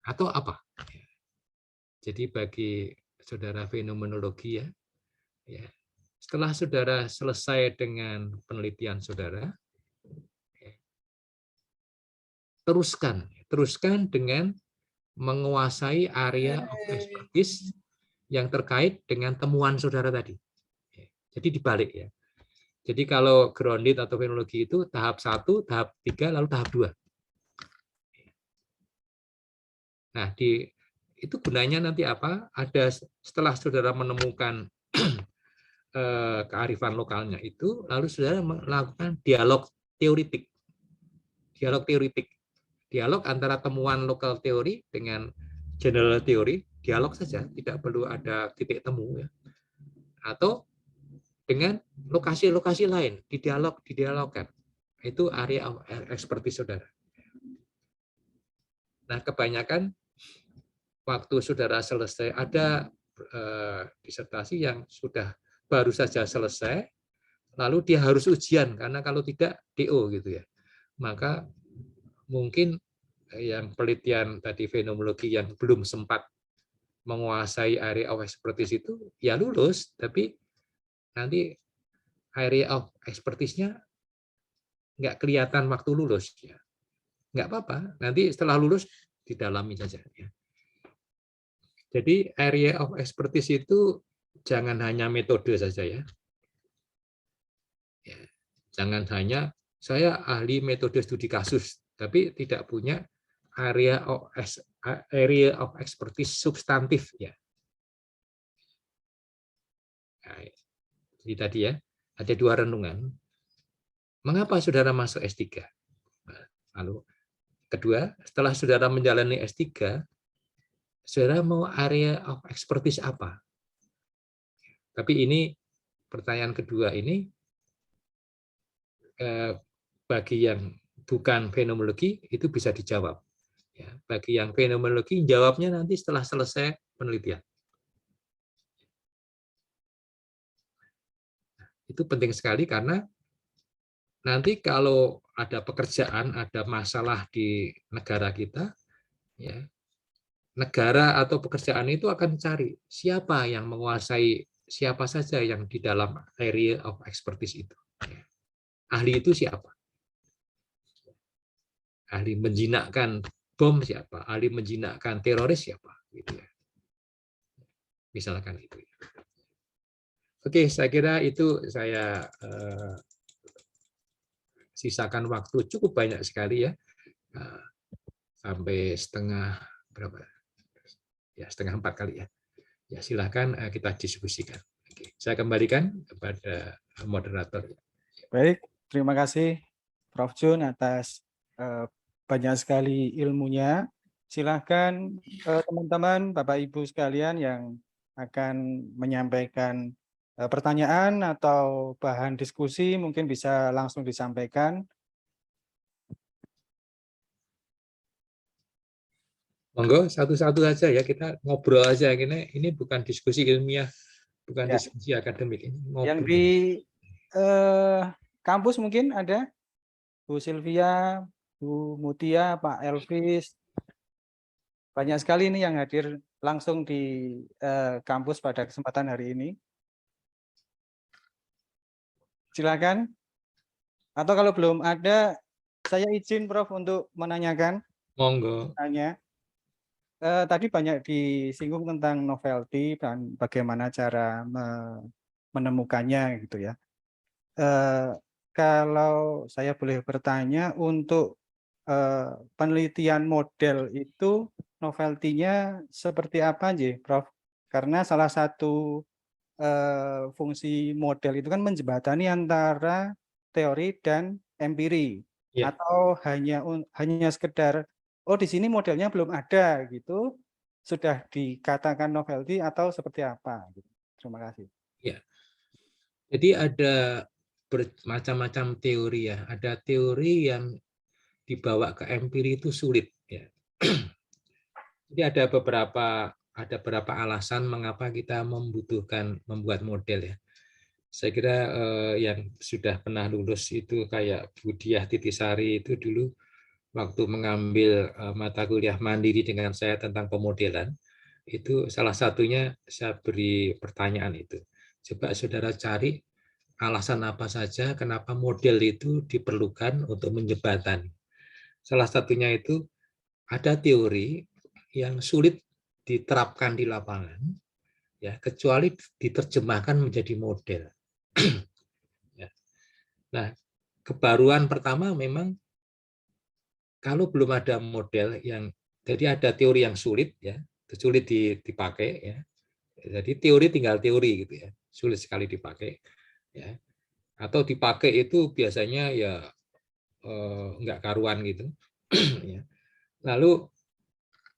Atau apa? Jadi bagi saudara fenomenologi ya, setelah saudara selesai dengan penelitian saudara, teruskan dengan menguasai area of expertise yang terkait dengan temuan saudara tadi. Jadi dibalik ya. Jadi kalau grounded atau fenomenologi itu tahap 1, tahap 3, lalu tahap 2. Nah, itu gunanya nanti apa? Ada setelah saudara menemukan kearifan lokalnya itu, lalu saudara melakukan dialog teoritik. Dialog antara temuan lokal teori dengan general teori, dialog saja, tidak perlu ada titik temu ya. Atau dengan lokasi-lokasi lain, didialogkan. Itu area expertise saudara. Nah, kebanyakan waktu saudara selesai, ada disertasi yang sudah baru saja selesai, lalu dia harus ujian, karena kalau tidak DO gitu ya. Maka mungkin yang penelitian tadi fenomenologi yang belum sempat menguasai area of expertise itu, ya lulus, tapi nanti area of expertise-nya nggak kelihatan waktu lulus. Ya. Nggak apa-apa, nanti setelah lulus didalami saja. Ya. Jadi area of expertise itu jangan hanya metode saja ya. Jangan hanya saya ahli metode studi kasus, tapi tidak punya area of expertise substantif ya. Nah, jadi tadi ya, ada 2 renungan. Mengapa saudara masuk S3? Lalu kedua, setelah saudara menjalani S3, saudara mau area of expertise apa? Tapi ini pertanyaan kedua ini bagi yang bukan fenomenologi itu bisa dijawab. Ya, bagi yang fenomenologi jawabnya nanti setelah selesai penelitian. Itu penting sekali karena nanti kalau ada pekerjaan, ada masalah di negara kita, ya, negara atau pekerjaan itu akan cari siapa yang menguasai, siapa saja yang di dalam area of expertise itu. Ya. Ahli itu siapa? Ahli menjinakkan bom siapa? Ahli menjinakkan teroris siapa? Gitu ya. Misalkan itu. Oke, saya kira itu saya sisakan waktu cukup banyak sekali ya, sampai setengah berapa? Ya, setengah 4 kali ya. Ya, silakan kita diskusikan. Oke, saya kembalikan kepada moderator. Baik, terima kasih Prof. Jun atas banyak sekali ilmunya. Silahkan teman-teman, Bapak Ibu sekalian yang akan menyampaikan pertanyaan atau bahan diskusi mungkin bisa langsung disampaikan. Monggo satu-satu aja ya, kita ngobrol aja ini bukan diskusi ilmiah, bukan Ya. diskusi akademik, ini ngobrol. Yang di kampus mungkin ada Bu Sylvia, Bu Mutia, Pak Elvis. Banyak sekali ini yang hadir langsung di kampus pada kesempatan hari ini. Silakan. Atau kalau belum ada, saya izin Prof untuk menanyakan. Monggo. Tadi banyak disinggung tentang novelty dan bagaimana cara menemukannya gitu ya. Kalau saya boleh bertanya, untuk penelitian model itu novelty-nya seperti apa, Prof? Karena salah satu fungsi model itu kan menjembatani antara teori dan empiri, Ya, atau hanya sekedar, "Oh, di sini modelnya belum ada," gitu, sudah dikatakan novelty atau seperti apa gitu. Terima kasih. ya. Jadi ada bermacam-macam teori ya. Ada teori yang dibawa ke empiri itu sulit ya. Jadi ada beberapa alasan mengapa kita membutuhkan membuat model ya. Saya kira yang sudah pernah lulus itu kayak Budiah Titisari itu dulu waktu mengambil mata kuliah mandiri dengan saya tentang pemodelan, itu salah satunya saya beri pertanyaan itu. Coba saudara cari alasan apa saja kenapa model itu diperlukan untuk menjembatani. Salah satunya itu ada teori yang sulit diterapkan di lapangan, ya kecuali diterjemahkan menjadi model. Ya. Nah, kebaruan pertama memang kalau belum ada model yang jadi ada teori yang sulit ya, sulit dipakai ya. Jadi teori tinggal teori gitu ya, sulit sekali dipakai ya. Atau dipakai itu biasanya ya enggak karuan gitu ya. Lalu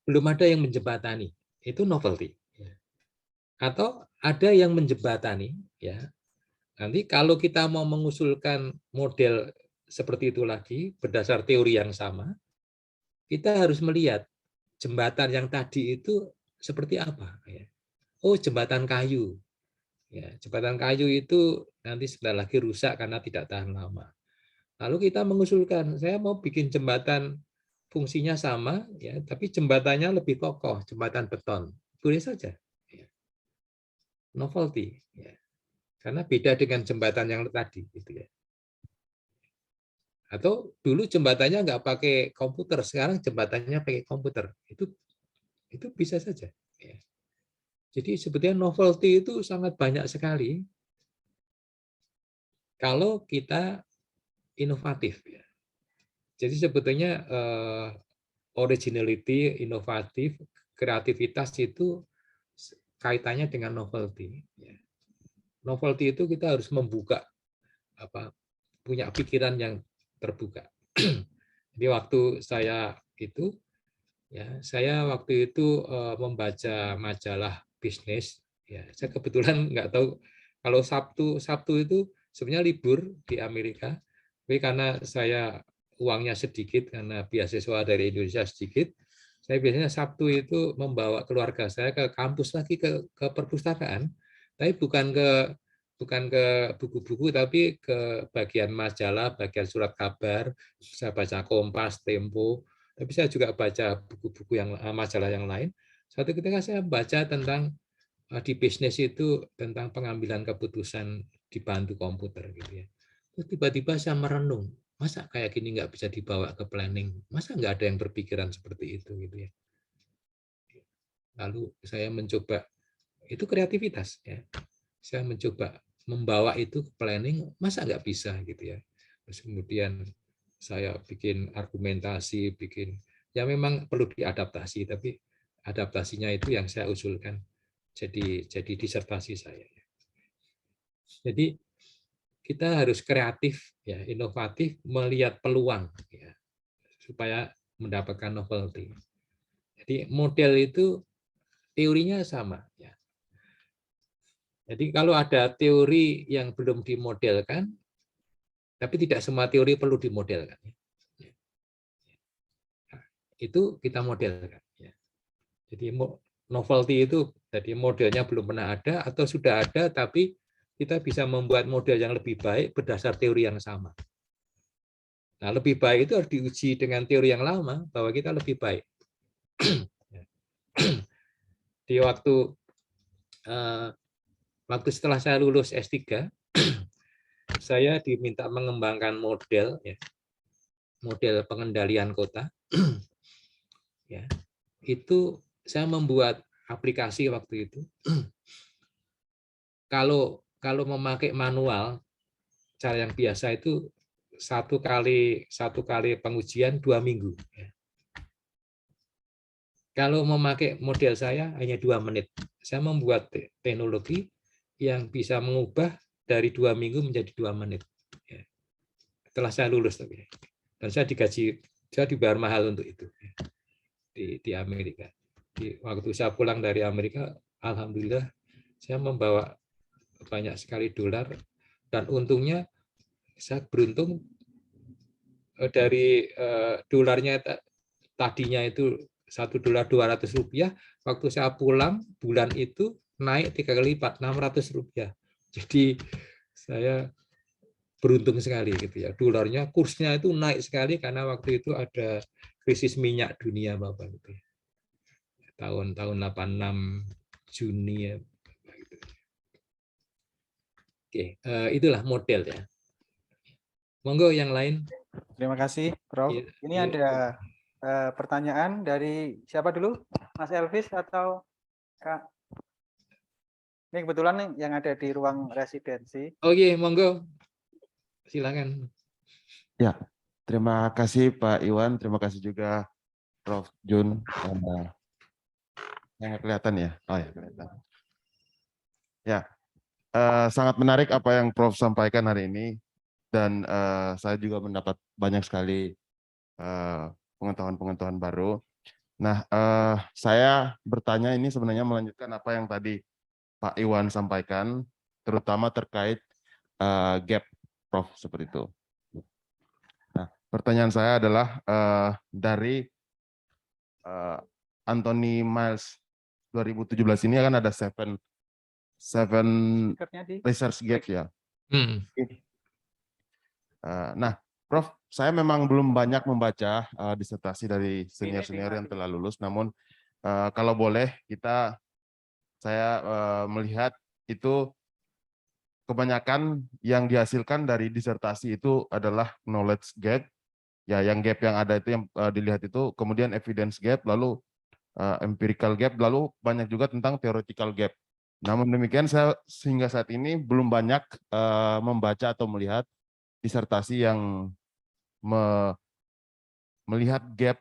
belum ada yang menjembatani, itu novelty ya. Atau ada yang menjembatani ya. Nanti kalau kita mau mengusulkan model seperti itu lagi berdasar teori yang sama, kita harus melihat jembatan yang tadi itu seperti apa ya. Oh, jembatan kayu. Ya, jembatan kayu itu nanti sebentar lagi rusak karena tidak tahan lama. Lalu kita mengusulkan, saya mau bikin jembatan fungsinya sama ya, tapi jembatannya lebih kokoh, jembatan beton. Boleh saja. Ya. Novelty ya. Karena beda dengan jembatan yang tadi gitu ya. Atau dulu jembatannya nggak pakai komputer, sekarang jembatannya pakai komputer. Itu bisa saja. Ya. Jadi sebetulnya novelty itu sangat banyak sekali kalau kita inovatif. Ya. Jadi sebetulnya originality, inovatif, kreativitas itu kaitannya dengan novelty. Ya. Novelty itu kita harus membuka punya pikiran yang terbuka. Jadi waktu saya itu ya saya waktu itu membaca majalah bisnis ya saya kebetulan nggak tahu kalau Sabtu itu sebenarnya libur di Amerika, tapi karena saya uangnya sedikit karena beasiswa dari Indonesia sedikit, saya biasanya Sabtu itu membawa keluarga saya ke kampus lagi ke perpustakaan, tapi bukan ke buku-buku tapi ke bagian majalah, bagian surat kabar, saya baca Kompas, Tempo, tapi saya juga baca buku-buku yang majalah yang lain. Suatu ketika saya baca tentang di bisnis itu tentang pengambilan keputusan dibantu komputer gitu ya. Terus tiba-tiba saya merenung, masa kayak gini nggak bisa dibawa ke planning? Masa nggak ada yang berpikiran seperti itu gitu ya? Lalu saya mencoba, itu kreativitas ya. Saya mencoba membawa itu ke planning, masa nggak bisa gitu ya. Terus kemudian saya bikin argumentasi, ya memang perlu diadaptasi, tapi adaptasinya itu yang saya usulkan jadi disertasi saya. Jadi kita harus kreatif, ya, inovatif, melihat peluang, ya, supaya mendapatkan novelty. Jadi model itu teorinya sama. Ya. Jadi kalau ada teori yang belum dimodelkan, tapi tidak semua teori perlu dimodelkan. Nah, itu kita modelkan. Ya. Jadi novelty itu jadi modelnya belum pernah ada atau sudah ada, tapi kita bisa membuat model yang lebih baik berdasar teori yang sama. Nah, lebih baik itu harus diuji dengan teori yang lama bahwa kita lebih baik. Di waktu setelah saya lulus S3, saya diminta mengembangkan model, ya, model pengendalian kota. Ya, itu saya membuat aplikasi waktu itu. Kalau memakai manual, cara yang biasa itu satu kali pengujian 2 minggu. Kalau memakai model saya hanya 2 menit. Saya membuat teknologi yang bisa mengubah dari 2 minggu menjadi 2 menit. Ya. Setelah saya lulus tapi. Dan saya digaji, saya dibayar mahal untuk itu di Amerika. Waktu saya pulang dari Amerika, alhamdulillah saya membawa banyak sekali dolar, dan untungnya saya beruntung dari dolarnya tadinya itu $1 200, waktu saya pulang bulan itu naik 3 kali lipat, $600. Jadi saya beruntung sekali gitu ya. Dolarnya kursnya itu naik sekali karena waktu itu ada krisis minyak dunia Bapak gitu ya. Tahun 86 Juni ya. Oke, itulah model ya. Monggo yang lain. Terima kasih, Prof. Ya, Ini ya. ada pertanyaan dari siapa dulu? Mas Elvis atau Kak? Ini kebetulan nih yang ada di ruang residensi. Oke, monggo. Silakan. Ya, terima kasih Pak Iwan, terima kasih juga Prof. Jun. Yang kelihatan ya? Oh ya, kelihatan. Ya, sangat menarik apa yang Prof sampaikan hari ini, dan saya juga mendapat banyak sekali pengetahuan-pengetahuan baru. Nah, saya bertanya ini sebenarnya melanjutkan apa yang tadi Pak Iwan sampaikan, terutama terkait gap, Prof, seperti itu. Nah, pertanyaan saya adalah dari Anthony Miles 2017 ini kan ada seven research gap ya. Nah, Prof, saya memang belum banyak membaca disertasi dari senior-senior yang telah lulus, namun kalau boleh saya melihat itu kebanyakan yang dihasilkan dari disertasi itu adalah knowledge gap, ya, yang gap yang ada itu yang dilihat itu, kemudian evidence gap, lalu empirical gap, lalu banyak juga tentang theoretical gap. Namun demikian saya sehingga saat ini belum banyak membaca atau melihat disertasi yang melihat gap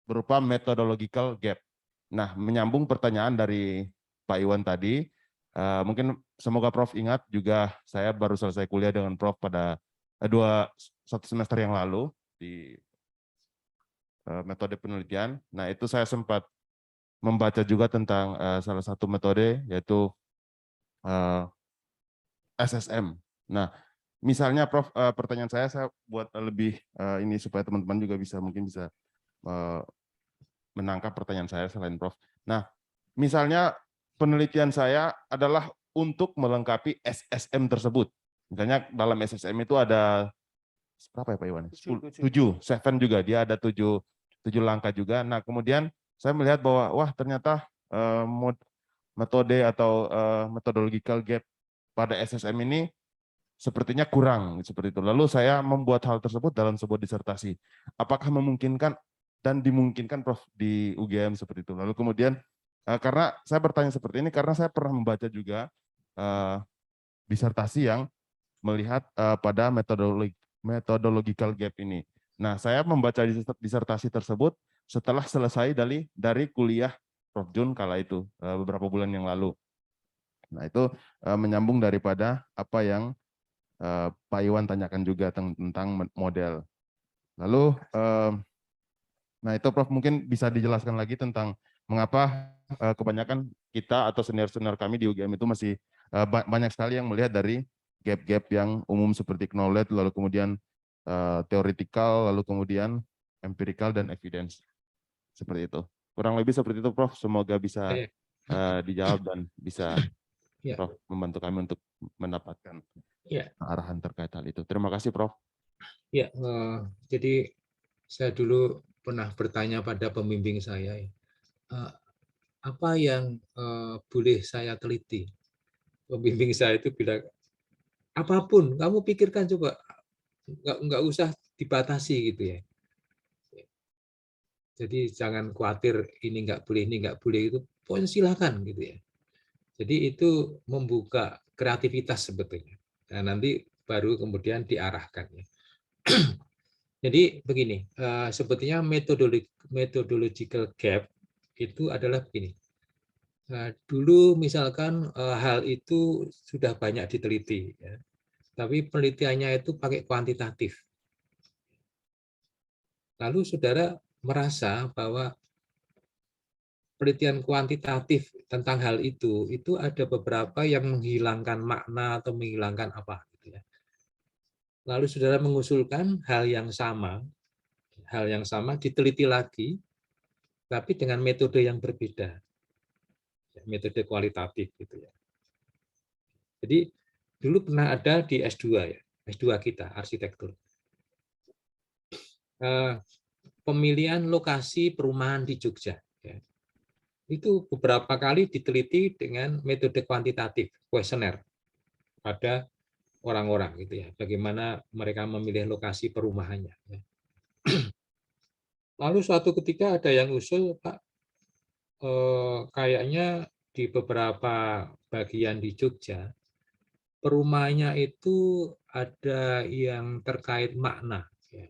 berupa methodological gap. Nah, menyambung pertanyaan dari Pak Iwan tadi, mungkin semoga Prof ingat juga saya baru selesai kuliah dengan Prof pada satu semester yang lalu di metode penelitian. Nah, itu saya sempat membaca juga tentang salah satu metode, yaitu SSM. Nah, misalnya Prof, pertanyaan saya buat lebih ini supaya teman-teman juga mungkin bisa menangkap pertanyaan saya selain Prof. Nah, misalnya penelitian saya adalah untuk melengkapi SSM tersebut. Misalnya dalam SSM itu ada berapa ya Pak Iwan? 7 juga, dia ada 7 langkah juga. Nah, kemudian saya melihat bahwa wah ternyata metode atau methodological gap pada SSM ini sepertinya kurang seperti itu. Lalu saya membuat hal tersebut dalam sebuah disertasi. Apakah memungkinkan dan dimungkinkan Prof di UGM seperti itu? Lalu kemudian karena saya bertanya seperti ini karena saya pernah membaca juga disertasi yang melihat pada methodological gap ini. Nah, saya membaca disertasi tersebut setelah selesai dari kuliah Prof Jun kala itu beberapa bulan yang lalu. Nah, itu menyambung daripada apa yang Pak Iwan tanyakan juga tentang model. Lalu, nah itu Prof mungkin bisa dijelaskan lagi tentang mengapa kebanyakan kita atau senior-senior kami di UGM itu masih banyak sekali yang melihat dari gap-gap yang umum seperti knowledge, lalu kemudian theoretical, lalu kemudian empirical dan evidence. Seperti itu. Kurang lebih seperti itu Prof. Semoga bisa dijawab dan bisa Prof membantu kami untuk mendapatkan arahan terkait hal itu. Terima kasih Prof. Ya, jadi saya dulu pernah bertanya pada pembimbing saya, apa yang boleh saya teliti? Pembimbing saya itu bilang, apapun, kamu pikirkan coba, nggak usah dibatasi gitu ya. Jadi jangan khawatir ini nggak boleh itu, pokoknya silakan gitu ya. Jadi itu membuka kreativitas sebetulnya. Nah, nanti baru kemudian diarahkan ya. Jadi begini, sebetulnya methodological gap itu adalah begini. Nah, dulu misalkan hal itu sudah banyak diteliti, ya. Tapi penelitiannya itu pakai kuantitatif. Lalu saudara merasa bahwa penelitian kuantitatif tentang hal itu ada beberapa yang menghilangkan makna atau menghilangkan apa. Gitu ya. Lalu saudara mengusulkan hal yang sama diteliti lagi, tapi dengan metode yang berbeda, metode kualitatif gitu ya. Jadi dulu pernah ada di S2 ya, S2 kita arsitektur. Pemilihan lokasi perumahan di Jogja. Ya. Itu beberapa kali diteliti dengan metode kuantitatif, kuesioner pada orang-orang gitu ya. Bagaimana mereka memilih lokasi perumahannya. Ya. Lalu suatu ketika ada yang usul, Pak, kayaknya di beberapa bagian di Jogja perumahannya itu ada yang terkait makna. Ya.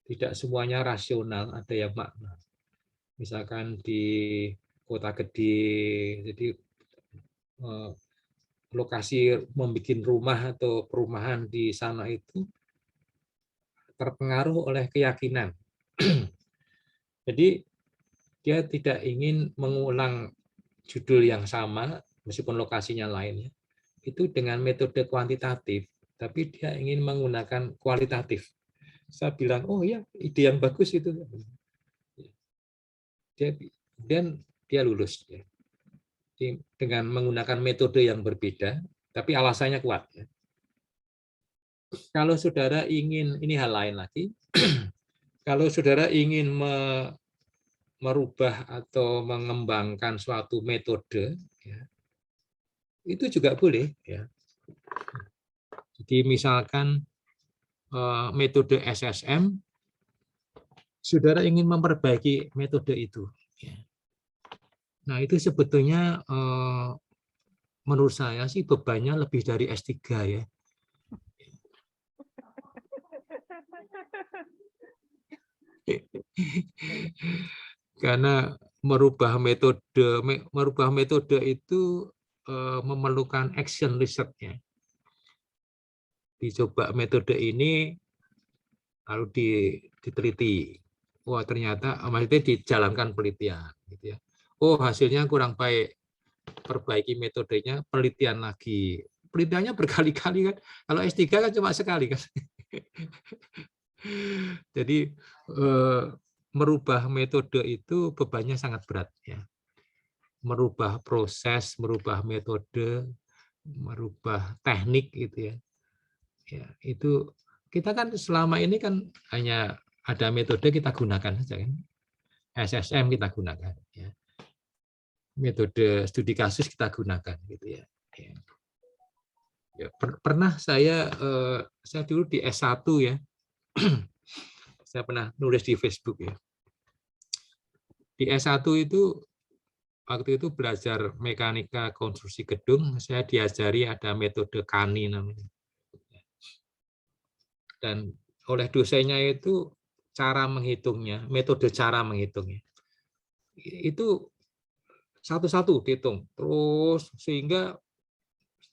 Tidak semuanya rasional, ada yang makna. Misalkan di Kota Gede, jadi lokasi membuat rumah atau perumahan di sana itu terpengaruh oleh keyakinan. Jadi dia tidak ingin mengulang judul yang sama, meskipun lokasinya lain, itu dengan metode kuantitatif, tapi dia ingin menggunakan kualitatif. Saya bilang, oh ya, ide yang bagus itu. Dan dia lulus ya. Dengan menggunakan metode yang berbeda, tapi alasannya kuat. Ya. Kalau saudara ingin, ini hal lain lagi, kalau saudara ingin merubah atau mengembangkan suatu metode, ya, itu juga boleh. Ya. Jadi misalkan metode SSM, saudara ingin memperbaiki metode itu. Ya. Nah itu sebetulnya menurut saya sih bebannya lebih dari S3 ya. Karena merubah metode itu memerlukan action research-nya. Dicoba metode ini lalu diteliti. Wah, ternyata maksudnya dijalankan penelitian gitu ya. Oh, hasilnya kurang baik. Perbaiki metodenya, penelitian lagi. Penelitiannya berkali-kali kan. Kalau S3 kan cuma sekali kan. Jadi merubah metode itu bebannya sangat berat ya. Merubah proses, merubah metode, merubah teknik gitu ya. Ya, itu kita kan selama ini kan hanya ada metode kita gunakan saja kan. SSM kita gunakan ya. Metode studi kasus kita gunakan gitu ya. Ya, pernah saya dulu di S1 ya. Saya pernah nulis di Facebook ya. Di S1 itu waktu itu belajar mekanika konstruksi gedung, saya diajari ada metode KANI namanya. Dan oleh dosennya itu cara menghitungnya, metode cara menghitungnya. Itu satu-satu dihitung, terus sehingga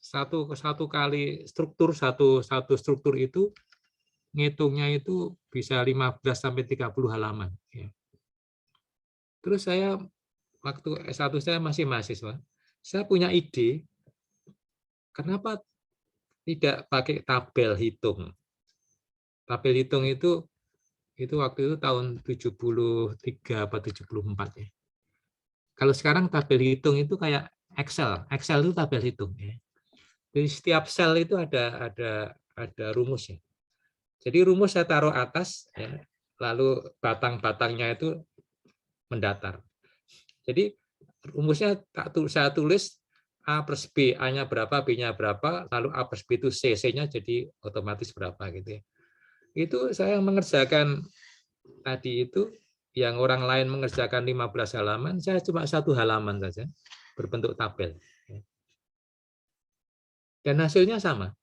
satu kali struktur satu struktur itu ngitungnya itu bisa 15 sampai 30 halaman. Terus saya waktu S1 saya masih mahasiswa, saya punya ide kenapa tidak pakai tabel hitung. Tabel hitung itu waktu itu tahun 73 atau 74 ya. Kalau sekarang tabel hitung itu kayak Excel. Excel itu tabel hitung ya. Jadi setiap sel itu ada rumusnya. Jadi rumus saya taruh atas ya, lalu batang-batangnya itu mendatar. Jadi rumusnya saya tulis A plus B, A-nya berapa, B-nya berapa, lalu A plus B itu C, C-nya jadi otomatis berapa gitu ya. Itu saya mengerjakan tadi itu, yang orang lain mengerjakan 15 halaman, saya cuma 1 halaman saja, berbentuk tabel. Dan hasilnya sama.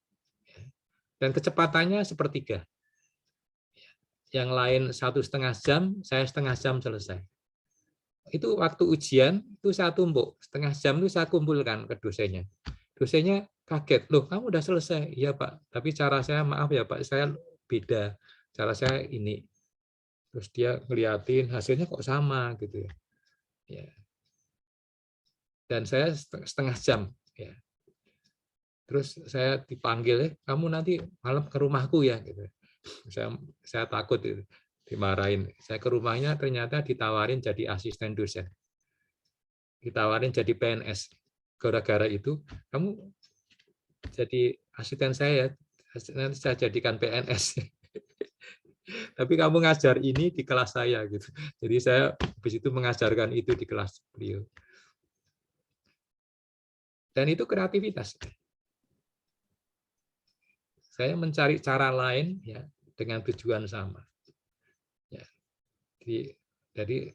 Dan kecepatannya sepertiga. yang lain 1,5 jam, saya 1/2 jam selesai. Itu waktu ujian itu saya tumpuk, 1/2 jam itu saya kumpulkan ke dosennya. Dosennya kaget, loh kamu udah selesai? Iya Pak, tapi cara saya maaf ya Pak, saya beda, cara saya ini. Terus dia ngeliatin hasilnya kok sama gitu ya. Ya. Dan saya 1/2 jam. Ya. Terus saya dipanggil, kamu nanti malam ke rumahku ya. Gitu. Saya takut itu, dimarahin. Saya ke rumahnya ternyata ditawarin jadi asisten dosen. Ditawarin jadi PNS. Gara-gara itu, kamu jadi asisten saya, nanti saya jadikan PNS. Tapi kamu ngajar ini di kelas saya gitu. Jadi saya habis itu mengajarkan itu di kelas beliau. Dan itu kreativitas. Saya mencari cara lain ya dengan tujuan sama. Ya. Jadi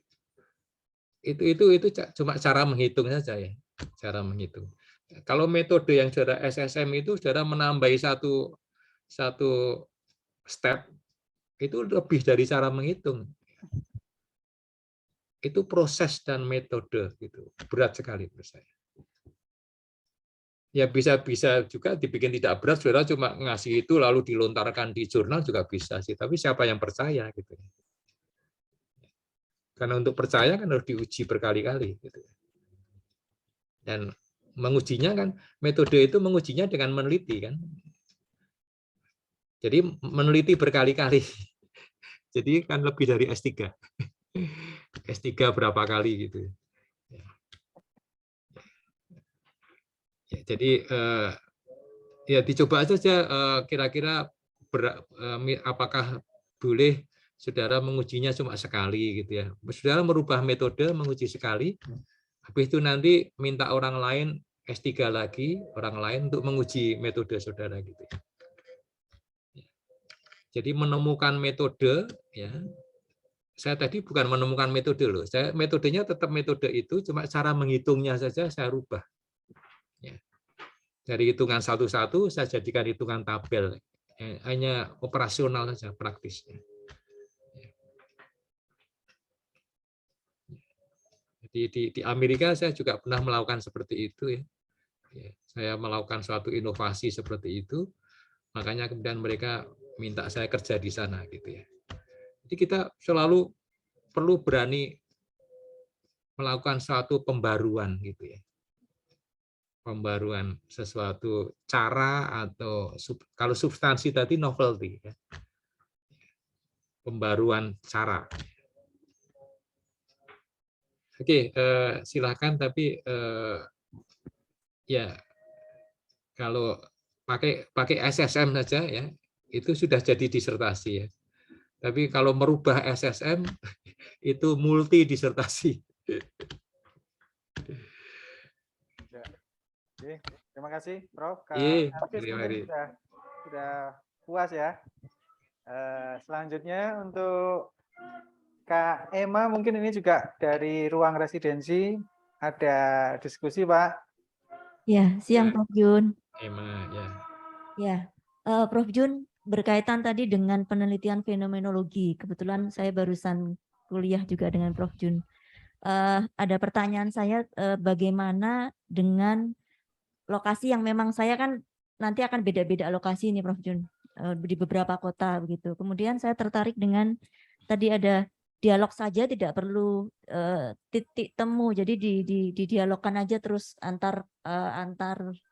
itu cuma cara menghitung saja ya, cara menghitung. Kalau metode yang saudara SSM itu saudara menambahi satu step itu lebih dari cara menghitung. Itu proses dan metode gitu. Berat sekali menurut saya. Ya bisa juga dibikin tidak berat, saudara cuma ngasih itu lalu dilontarkan di jurnal juga bisa sih. Tapi siapa yang percaya gitu? Karena untuk percaya kan harus diuji berkali-kali gitu. Dan mengujinya kan metode itu mengujinya dengan meneliti kan. Jadi meneliti berkali-kali. Jadi kan lebih dari S3. S3 berapa kali gitu. Ya, jadi ya dicoba saja kira-kira apakah boleh saudara mengujinya cuma sekali gitu ya. Saudara merubah metode menguji sekali, habis itu nanti minta orang lain S3 lagi, orang lain untuk menguji metode saudara gitu ya. Jadi menemukan metode ya. Saya tadi bukan menemukan metode loh. Saya metodenya tetap metode itu, cuma cara menghitungnya saja saya rubah. Ya. Dari hitungan satu-satu saya jadikan hitungan tabel. Hanya operasional saja praktisnya. Di Amerika saya juga pernah melakukan seperti itu ya. Saya melakukan suatu inovasi seperti itu, makanya kemudian mereka minta saya kerja di sana gitu ya. Jadi kita selalu perlu berani melakukan suatu pembaruan gitu ya. Pembaruan sesuatu cara atau kalau substansi tadi novelty ya. Pembaruan cara. Oke, silakan tapi ya kalau pakai SSM saja ya itu sudah jadi disertasi ya. Tapi kalau merubah SSM itu multi disertasi. Oke, terima kasih Prof. Mari. Sudah puas ya. Selanjutnya untuk Kak Emma, mungkin ini juga dari ruang residensi ada diskusi Pak. Ya, siang Prof Jun. Emma ya. Ya, Prof Jun berkaitan tadi dengan penelitian fenomenologi. Kebetulan saya barusan kuliah juga dengan Prof Jun. Ada pertanyaan saya, bagaimana dengan lokasi yang memang saya kan nanti akan beda-beda lokasi ini Prof Jun, di beberapa kota begitu. Kemudian saya tertarik dengan tadi ada dialog saja, tidak perlu titik temu, jadi didialogkan aja terus antar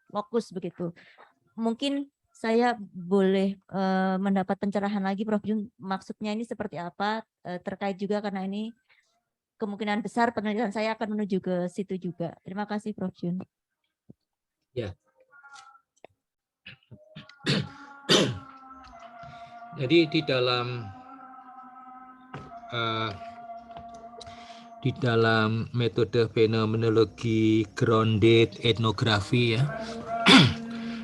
lokus begitu. Mungkin saya boleh mendapat pencerahan lagi Prof Jun, maksudnya ini seperti apa, terkait juga karena ini kemungkinan besar penelitian saya akan menuju ke situ juga. Terima kasih Prof Jun. Ya. Jadi di dalam metode fenomenologi grounded etnografi ya,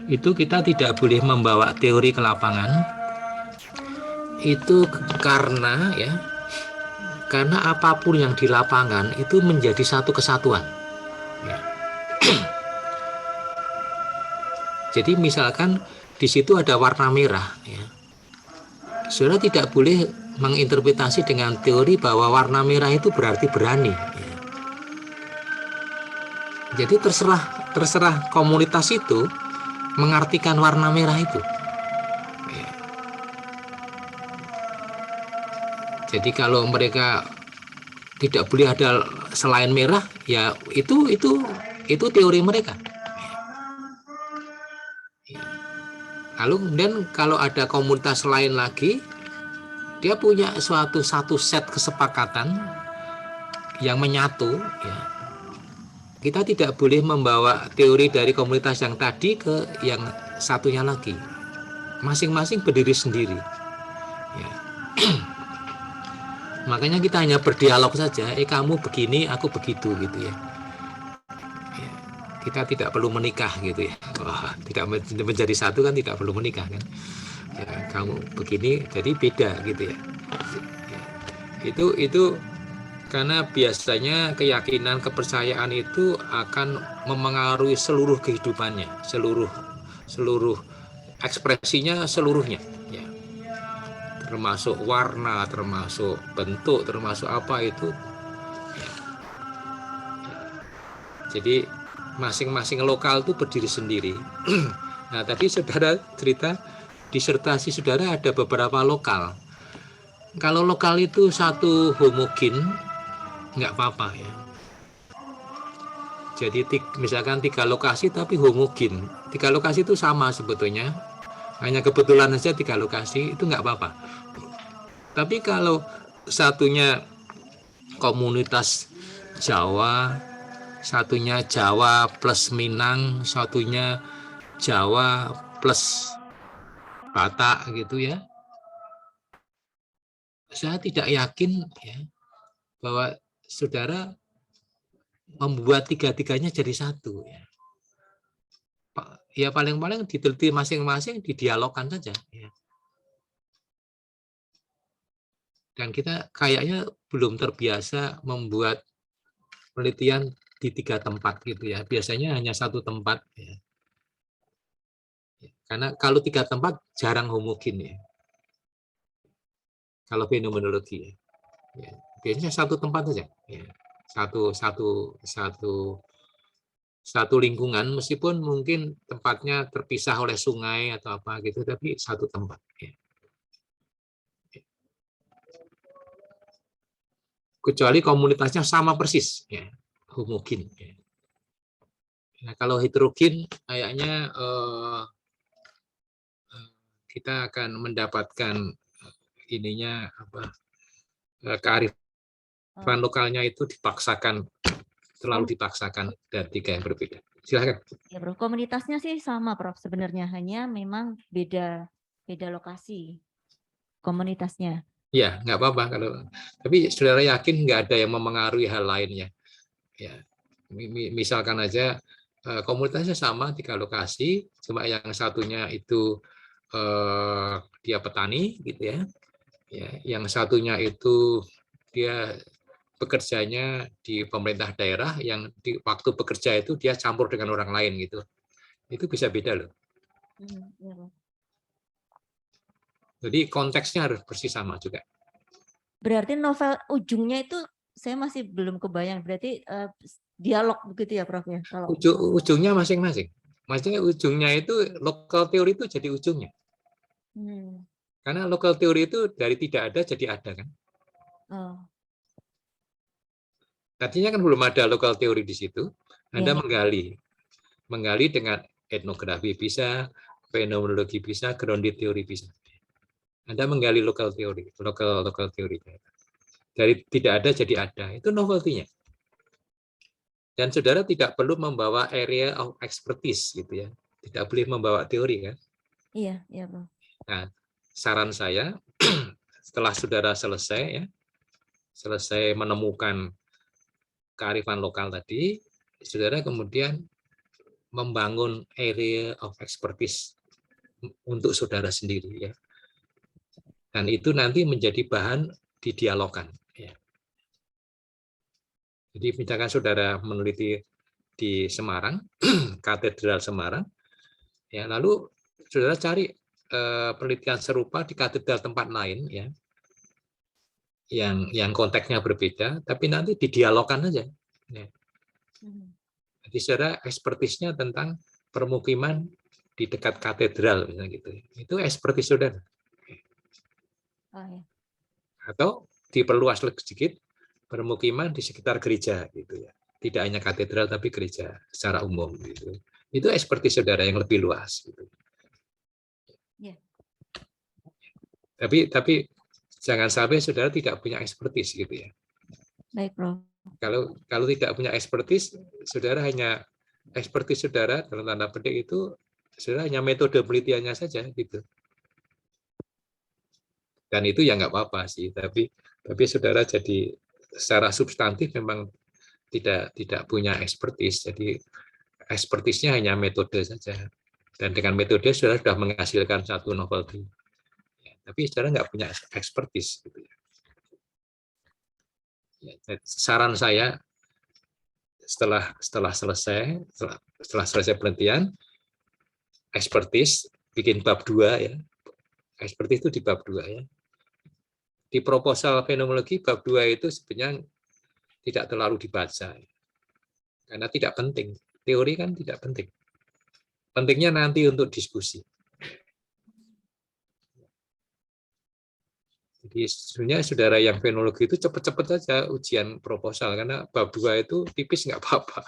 itu kita tidak boleh membawa teori ke lapangan. Itu karena apapun yang di lapangan itu menjadi satu kesatuan. Ya. Jadi misalkan di situ ada warna merah, ya. Saudara tidak boleh menginterpretasi dengan teori bahwa warna merah itu berarti berani. Jadi terserah komunitas itu mengartikan warna merah itu. Jadi kalau mereka tidak boleh ada selain merah, ya itu teori mereka. Lalu kemudian kalau ada komunitas lain lagi, dia punya satu set kesepakatan yang menyatu. Ya. Kita tidak boleh membawa teori dari komunitas yang tadi ke yang satunya lagi. Masing-masing berdiri sendiri. Ya. Makanya kita hanya berdialog saja. Kamu begini, aku begitu, gitu ya. Kita tidak perlu menikah gitu ya. Wah, tidak menjadi satu kan tidak perlu menikah kan. Ya, kamu begini jadi beda gitu ya. Itu karena biasanya keyakinan, kepercayaan itu akan memengaruhi seluruh kehidupannya, seluruh ekspresinya seluruhnya ya. Termasuk warna, termasuk bentuk, termasuk apa itu. Ya. Jadi masing-masing lokal itu berdiri sendiri. Nah, tadi saudara cerita disertasi saudara ada beberapa lokal. Kalau lokal itu satu homogen, nggak apa-apa ya. Jadi misalkan 3 lokasi tapi homogen. 3 lokasi itu sama sebetulnya. Hanya kebetulan saja 3 lokasi itu nggak apa-apa. Tapi kalau satunya komunitas Jawa, satunya Jawa plus Minang, satunya Jawa plus Batak gitu ya. Saya tidak yakin ya bahwa saudara membuat tiga-tiganya jadi satu ya. Ya paling-paling diteliti masing-masing, didialogkan saja ya. Dan kita kayaknya belum terbiasa membuat penelitian di 3 tempat gitu ya. Biasanya hanya 1 tempat ya. Karena kalau 3 tempat jarang homogen ya. Kalau fenomenologi ya. Ya. Biasanya 1 tempat saja ya. Satu lingkungan meskipun mungkin tempatnya terpisah oleh sungai atau apa gitu, tapi 1 tempat ya. Kecuali komunitasnya sama persis ya, homogen ya. Nah, kalau heterogen kayaknya kita akan mendapatkan ininya apa, kearifan lokalnya itu terlalu dipaksakan dari 3 yang berbeda. Silakan. Ya, Prof. Komunitasnya sih sama, Prof. Sebenarnya hanya memang beda lokasi komunitasnya. Ya, nggak apa-apa kalau. Tapi saudara yakin nggak ada yang memengaruhi hal lainnya. Ya, misalkan aja komunitasnya sama 3 lokasi, cuma yang satunya itu dia petani, gitu ya. Ya, yang satunya itu dia bekerjanya di pemerintah daerah, yang di waktu bekerja itu dia campur dengan orang lain gitu. Itu bisa beda loh. Jadi konteksnya harus persis sama juga. Berarti novel ujungnya itu saya masih belum kebayang. Berarti dialog begitu ya, Prof ya? Kalau ujungnya masing-masing. Maksudnya ujungnya itu lokal teori itu jadi ujungnya. Karena lokal teori itu dari tidak ada jadi ada kan. Tadinya kan belum ada lokal teori di situ. Anda menggali dengan etnografi bisa, fenomenologi bisa, grounded teori bisa. Anda menggali lokal teori, lokal teori. Dari tidak ada jadi ada, itu novelty-nya. Dan saudara tidak perlu membawa area of expertise gitu ya. Tidak boleh membawa teori kan? Iya, Bro. Nah, saran saya setelah saudara selesai menemukan kearifan lokal tadi, saudara kemudian membangun area of expertise untuk saudara sendiri ya. Dan itu nanti menjadi bahan didialogkan. Ya. Jadi misalkan saudara meneliti di Semarang, Katedral Semarang, ya lalu saudara cari penelitian serupa di katedral tempat lain, ya. yang konteksnya berbeda, tapi nanti didialogkan aja. Ya. Jadi saudara ekspertisnya tentang permukiman di dekat katedral misalnya gitu. Itu ekspertis saudara. Oh, ya. Atau diperluas sedikit permukiman di sekitar gereja gitu ya. Tidak hanya katedral tapi gereja secara umum gitu. Itu ekspertis saudara yang lebih luas gitu. Ya. Tapi jangan sampai saudara tidak punya ekspertis gitu ya. Baik, Prof. Kalau tidak punya ekspertis, saudara hanya ekspertis saudara dalam tanda petik itu saudara hanya metode penelitiannya saja gitu. Dan itu ya nggak apa-apa sih, tapi saudara jadi secara substantif memang tidak punya ekspertis, jadi ekspertisnya hanya metode saja. Dan dengan metode saudara sudah menghasilkan satu novelty. Ya, tapi saudara nggak punya ekspertis gitu ya. Ya, saran saya setelah selesai penelitian, ekspertis bikin bab 2 ya. Ekspertis itu di bab 2 ya. Di proposal fenomenologi bab 2 itu sebenarnya tidak terlalu dibaca. Karena tidak penting. Teori kan tidak penting. Pentingnya nanti untuk diskusi. Jadi sebenarnya saudara yang fenomenologi itu cepat-cepat saja ujian proposal. Karena bab 2 itu tipis nggak apa-apa.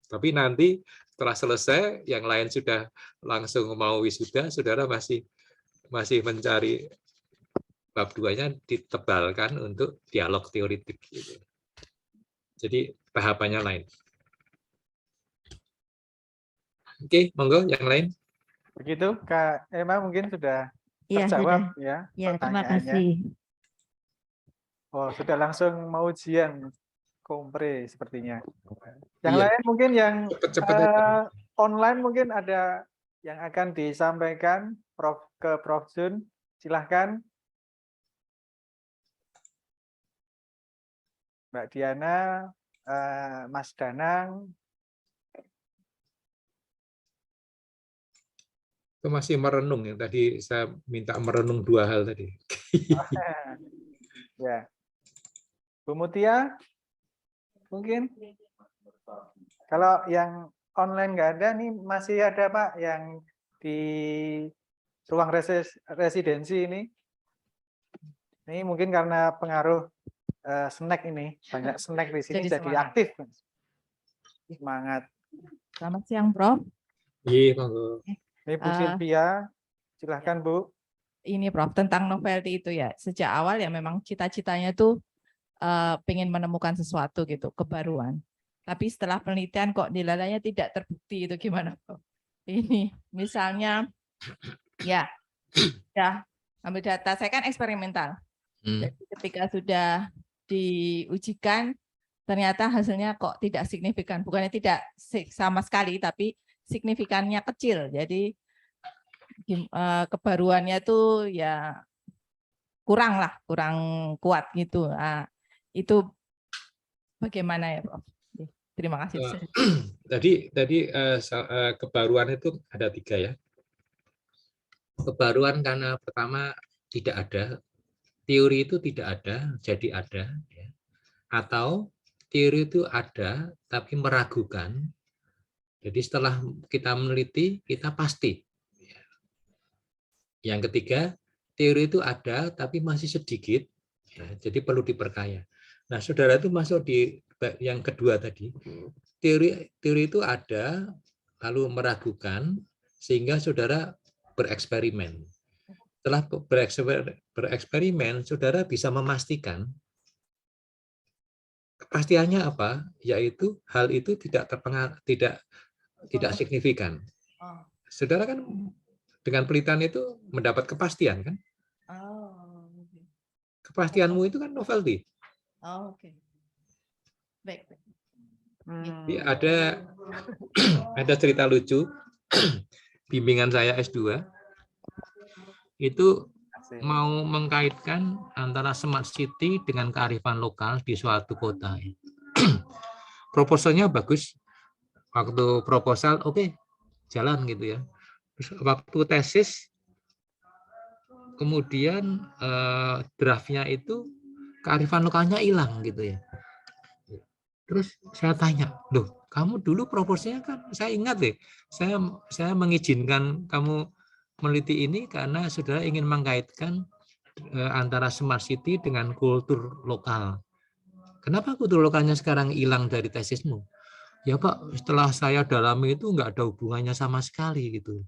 Tapi nanti setelah selesai, yang lain sudah langsung mau wisuda, saudara masih mencari bab 2-nya ditebalkan untuk dialog teoritik. Gitu. Jadi tahapannya lain. Oke, monggo yang lain. Begitu, Kak Emma mungkin sudah Iya, terjawab sudah. ya Ya, terima pertanyaannya. kasih. Oh, sudah langsung mau ujian kompre sepertinya. Yang Iya. lain mungkin yang Cepet-cepet aja. online mungkin ada yang akan disampaikan ke Prof Jun. Silahkan. Mbak Diana, Mas Danang. Itu masih merenung yang tadi saya minta merenung 2 hal tadi. Ya. Bu Mutia, mungkin. Kalau yang online nggak ada nih, masih ada Pak yang di ruang residensi ini. Ini mungkin karena pengaruh snack ini, banyak snack di sini jadi aktif. Semangat. Selamat siang, Prof. Iya, monggo. Ini Bu Sylvia, silahkan Bu. Ini Prof, tentang novelty itu ya. Sejak awal ya memang cita-citanya tuh pengen menemukan sesuatu gitu, kebaruan. Tapi setelah penelitian kok nilainya tidak terbukti, itu gimana Prof? Ini misalnya ya ambil data, saya kan eksperimental. Jadi ketika sudah diujikan ternyata hasilnya kok tidak signifikan, bukannya tidak sama sekali tapi signifikannya kecil. Jadi kebaruannya tuh ya kurang kuat gitu. Nah, itu bagaimana ya Prof? Terima kasih. Tadi kebaruan itu ada 3 ya. Kebaruan karena pertama tidak ada, teori itu tidak ada, jadi ada. Ya. Atau teori itu ada, tapi meragukan. Jadi setelah kita meneliti, kita pasti. Yang ketiga, teori itu ada, tapi masih sedikit. Ya, jadi perlu diperkaya. Nah, saudara itu masuk di yang kedua tadi. Teori itu ada, lalu meragukan, sehingga saudara bereksperimen. Setelah bereksperimen, saudara bisa memastikan kepastiannya apa, yaitu hal itu tidak signifikan. Saudara kan dengan penelitian itu mendapat kepastian kan? Kepastianmu itu kan novelty. Oke. Baik. Ya, ada cerita lucu. Bimbingan saya S2 itu mau mengkaitkan antara smart city dengan kearifan lokal di suatu kota. Proposalnya bagus. Waktu proposal oke, jalan gitu ya. Terus waktu tesis kemudian draftnya itu kearifan lokalnya hilang gitu ya. Terus saya tanya, loh kamu dulu proporsinya kan saya ingat deh, saya mengizinkan kamu meneliti ini karena saudara ingin mengkaitkan antara smart city dengan kultur lokal. Kenapa kultur lokalnya sekarang hilang dari tesismu? Ya Pak, setelah saya dalami itu nggak ada hubungannya sama sekali gitu.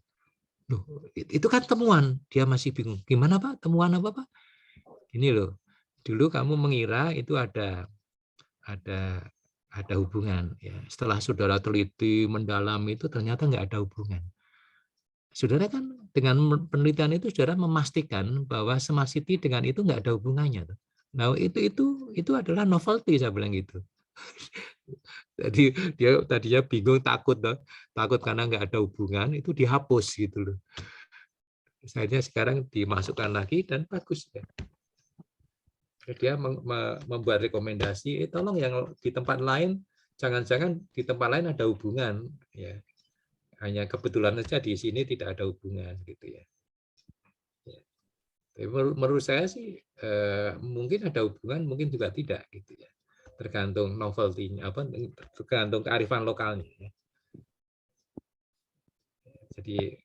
Loh, itu kan temuan, dia masih bingung. Gimana Pak? Temuan apa Pak? Ini loh, dulu kamu mengira itu ada hubungan. Ya. Setelah saudara teliti, mendalami itu ternyata nggak ada hubungan. Saudara kan dengan penelitian itu saudara memastikan bahwa smart city dengan itu nggak ada hubungannya. Nah itu adalah novelty saya bilang gitu. Jadi dia tadinya bingung takut karena nggak ada hubungan itu dihapus gitu loh. Akhirnya sekarang dimasukkan lagi dan bagus ya. Dia membuat rekomendasi, tolong yang di tempat lain jangan-jangan di tempat lain ada hubungan ya. Hanya kebetulan saja di sini tidak ada hubungan gitu ya. Tapi menurut saya sih mungkin ada hubungan, mungkin juga tidak gitu ya. Tergantung novelty-nya tergantung kearifan lokalnya ya. Jadi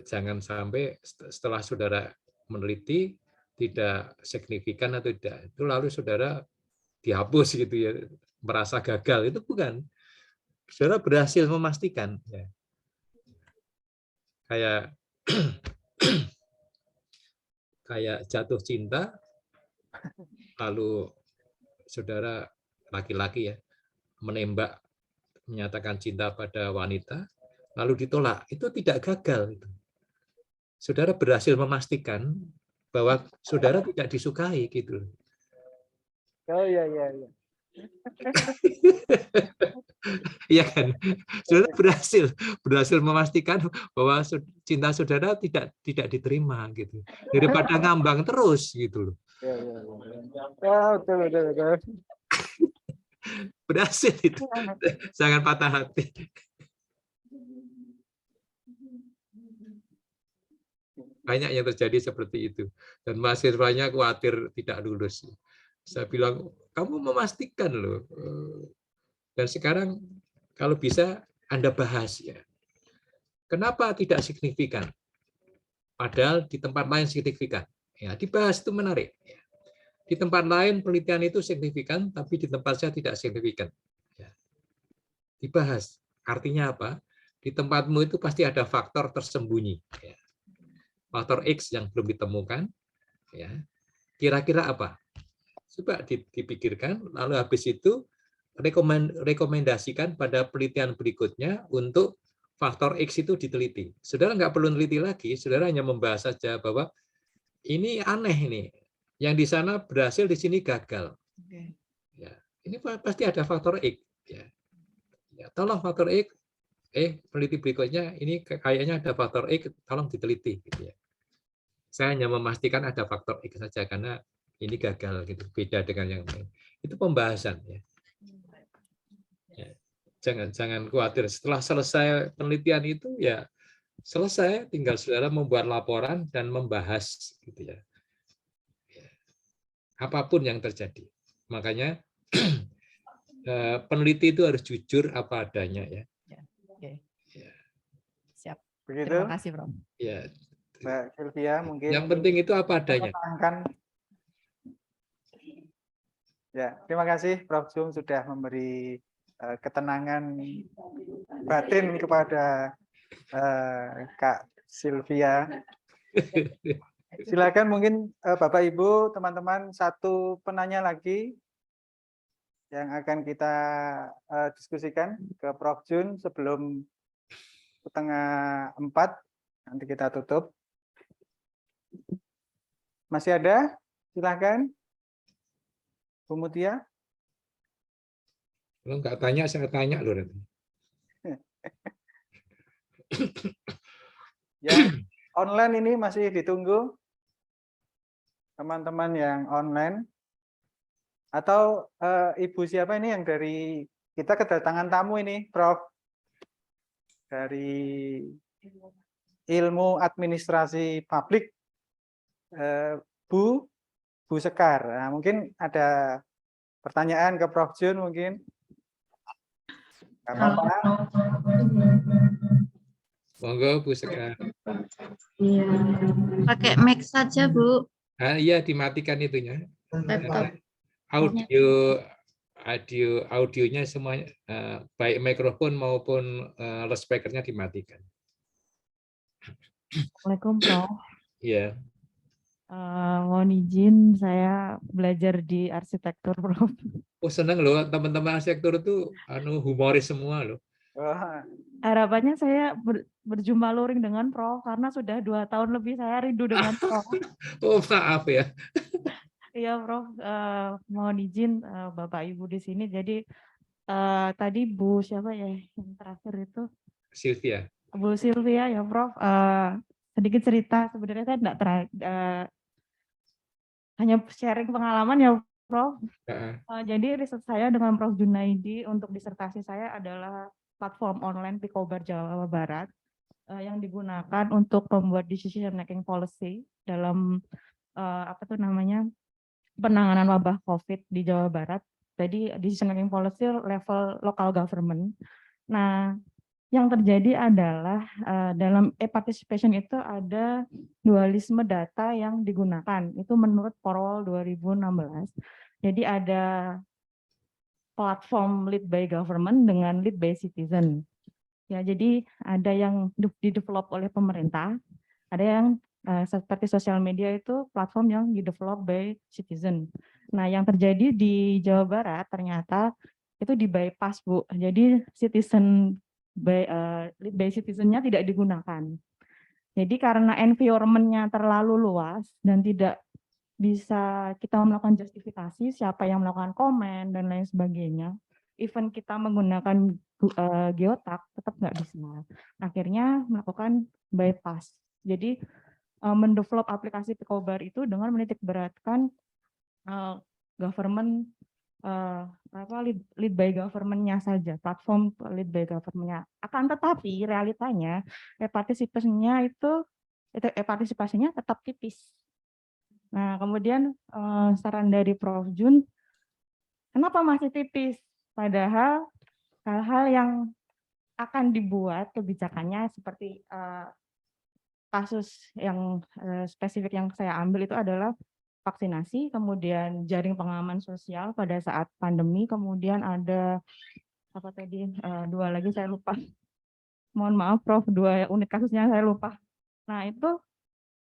jangan sampai setelah saudara meneliti tidak signifikan atau tidak, itu lalu saudara dihapus gitu ya, merasa gagal, itu bukan. Saudara berhasil memastikan ya. Kayak jatuh cinta, lalu saudara laki-laki ya menembak, menyatakan cinta pada wanita, lalu ditolak, itu tidak gagal. Saudara berhasil memastikan bahwa saudara tidak disukai gitu. Oh iya. Iya kan? Saudara berhasil memastikan bahwa cinta saudara tidak diterima gitu. Daripada ngambang terus gitu loh. Ya, betul. Berhasil itu. Jangan patah hati. Banyak yang terjadi seperti itu. Dan mahasiswanya khawatir tidak lulus. Saya bilang, kamu memastikan loh. Dan sekarang kalau bisa Anda bahas ya. Kenapa tidak signifikan? Padahal di tempat lain signifikan. Ya, dibahas itu menarik. Di tempat lain penelitian itu signifikan, tapi di tempat saya tidak signifikan. Ya. Dibahas. Artinya apa? Di tempatmu itu pasti ada faktor tersembunyi. Ya. Faktor X yang belum ditemukan, ya kira-kira apa? Coba dipikirkan, lalu habis itu rekomendasikan pada penelitian berikutnya untuk faktor X itu diteliti. Saudara nggak perlu teliti lagi, saudara hanya membahas saja bahwa ini aneh nih, yang di sana berhasil, di sini gagal. Ya, ini pasti ada faktor X. Ya, tolong faktor X, peneliti berikutnya ini kayaknya ada faktor X, tolong diteliti. Gitu ya. Saya hanya memastikan ada faktor X saja karena ini gagal gitu, beda dengan yang lain. Itu pembahasan ya. Jangan khawatir setelah selesai penelitian itu ya selesai, tinggal saudara membuat laporan dan membahas gitu ya. Apapun yang terjadi. Makanya peneliti itu harus jujur apa adanya ya. Oke. Ya. Siap. Begitu. Terima kasih, Prof. Ya. Mbak Sylvia mungkin. Yang penting itu apa adanya. Ya, terima kasih Prof. Jung sudah memberi ketenangan batin kepada Kak Sylvia. Silakan mungkin Bapak Ibu, teman-teman, satu penanya lagi yang akan kita diskusikan ke Prof. Jun sebelum setengah 4 nanti kita tutup. Masih ada? Silakan. Bu Mutia. Kalau nggak tanya, saya tanya loh. Yang online ini masih ditunggu. Teman-teman yang online. Atau Ibu siapa ini yang dari kita kedatangan tamu ini, Prof. Dari Ilmu Administrasi Publik. Bu Sekar. Nah, mungkin ada pertanyaan ke Prof Jun mungkin. Nggak apa-apa. Monggo Bu Sekar. Iya, pakai mic saja, Bu. Iya, dimatikan itunya. Laptop. Audionya semuanya baik mikrofon maupun loudspeaker-nya dimatikan. Assalamualaikum, Prof. Iya. Mohon izin saya belajar di arsitektur, Prof. Oh, senang loh teman-teman arsitektur itu humoris semua loh. Wah, Harapannya saya berjumpa luring dengan Prof karena sudah 2 tahun lebih saya rindu dengan Prof. Oh, maaf ya. Iya, Prof. Mohon izin Bapak Ibu di sini. Jadi tadi Bu siapa ya yang terakhir itu? Sylvia. Bu Sylvia ya, Prof. Sedikit cerita. Sebenarnya saya tidak hanya sharing pengalaman ya, Prof. Jadi riset saya dengan Prof Junaidi untuk disertasi saya adalah platform online Picobar Jawa Barat yang digunakan untuk membuat decision making policy dalam penanganan wabah COVID di Jawa Barat. Jadi decision making policy level local government. Nah, yang terjadi adalah dalam e-participation itu ada dualisme data yang digunakan. Itu menurut Porwal 2016. Jadi ada platform lead by government dengan lead by citizen. Ya, jadi ada yang di-develop oleh pemerintah, ada yang seperti sosial media itu platform yang di-develop by citizen. Nah, yang terjadi di Jawa Barat ternyata itu di bypass, Bu. Jadi lead by citizen-nya tidak digunakan. Jadi karena environment-nya terlalu luas dan tidak bisa kita melakukan justifikasi siapa yang melakukan komen dan lain sebagainya. Even kita menggunakan geotak tetap nggak bisa. Akhirnya melakukan bypass. Jadi mendevelop aplikasi Picobar itu dengan menitik beratkan government lead by government-nya saja, platform lead by government-nya. Akan tetapi realitanya partisipasinya tetap tipis. Nah, kemudian saran dari Prof Jun, kenapa masih tipis? Padahal hal-hal yang akan dibuat kebijakannya seperti kasus yang spesifik yang saya ambil itu adalah vaksinasi, kemudian jaring pengaman sosial pada saat pandemi, kemudian ada dua lagi saya lupa. Mohon maaf Prof, 2 unit kasusnya saya lupa. Nah, itu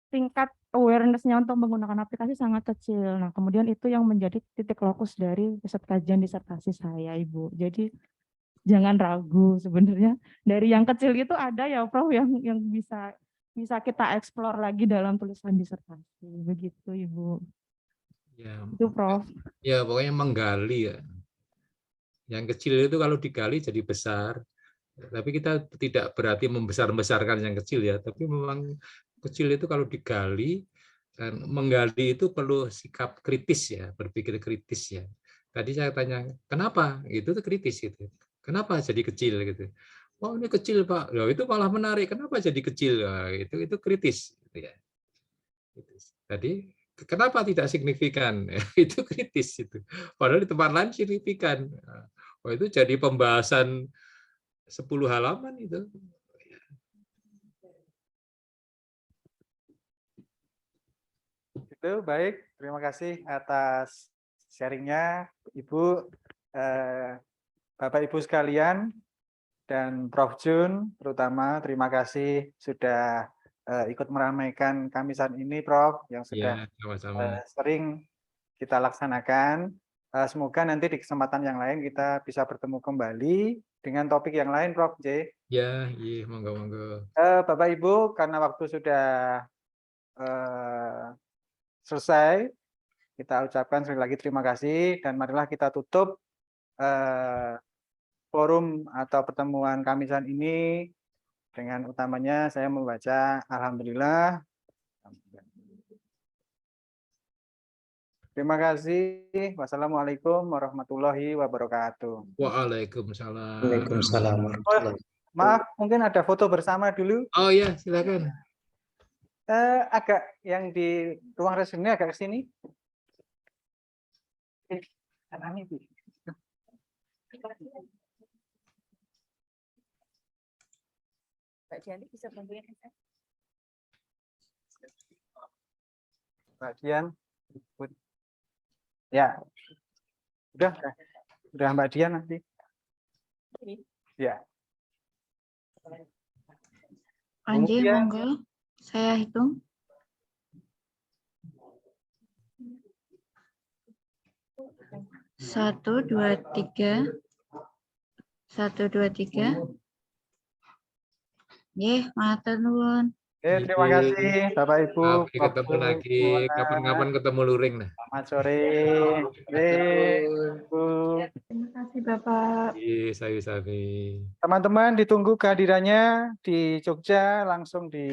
tingkat awareness-nya untuk menggunakan aplikasi sangat kecil. Nah, kemudian itu yang menjadi titik lokus dari riset kajian disertasi saya, Ibu. Jadi jangan ragu sebenarnya dari yang kecil itu ada ya, Prof, yang bisa kita eksplor lagi dalam tulisan disertasi. Begitu, Ibu. Ya, Itu, Prof. Ya, pokoknya menggali ya. Yang kecil itu kalau digali jadi besar. Tapi kita tidak berarti membesar-besarkan yang kecil ya, tapi memang kecil itu kalau digali dan menggali itu perlu sikap kritis ya, berpikir kritis ya. Tadi saya tanya, kenapa? Itu tuh kritis gitu. Kenapa jadi kecil gitu? Oh, ini kecil, Pak. Loh, itu malah menarik. Kenapa jadi kecil? Nah, itu kritis gitu ya. Tadi kenapa tidak signifikan? Itu kritis itu. Padahal di tempat lain signifikan. Oh, itu jadi pembahasan 10 halaman itu. itu baik. Terima kasih atas sharingnya, Ibu, Bapak Ibu sekalian, dan Prof Jun, terutama terima kasih sudah ikut meramaikan Kamisan ini, Prof, yang sudah sering kita laksanakan. Semoga nanti di kesempatan yang lain kita bisa bertemu kembali dengan topik yang lain, Prof J. Ya, iya, monggo. Bapak Ibu, karena waktu sudah selesai, kita ucapkan sekali lagi terima kasih dan marilah kita tutup forum atau pertemuan Kamisan ini dengan utamanya saya membaca Alhamdulillah. Terima kasih. Wassalamualaikum warahmatullahi wabarakatuh. Waalaikumsalam. Maaf, mungkin ada foto bersama dulu. Oh ya, silakan. Agak yang di ruang reses ini agak ke sini. Kanan ini, Bu. Mbak Dian bisa bantuin saya? Mbak Dian. Ya. Udah Mbak Dian nanti. Ya. Lanjut, Kemudian- monggo. Saya hitung. 1, 2, 3. 1, 2, 3. Nggih, matur nuwun. Terima kasih Bapak Ibu. Sampai ketemu Prof. lagi. Buwana. Kapan-kapan ketemu luring nah. Selamat sore. Bu. Terima kasih, Bapak. Iya, sawi-sawi. Teman-teman ditunggu kehadirannya di Jogja langsung di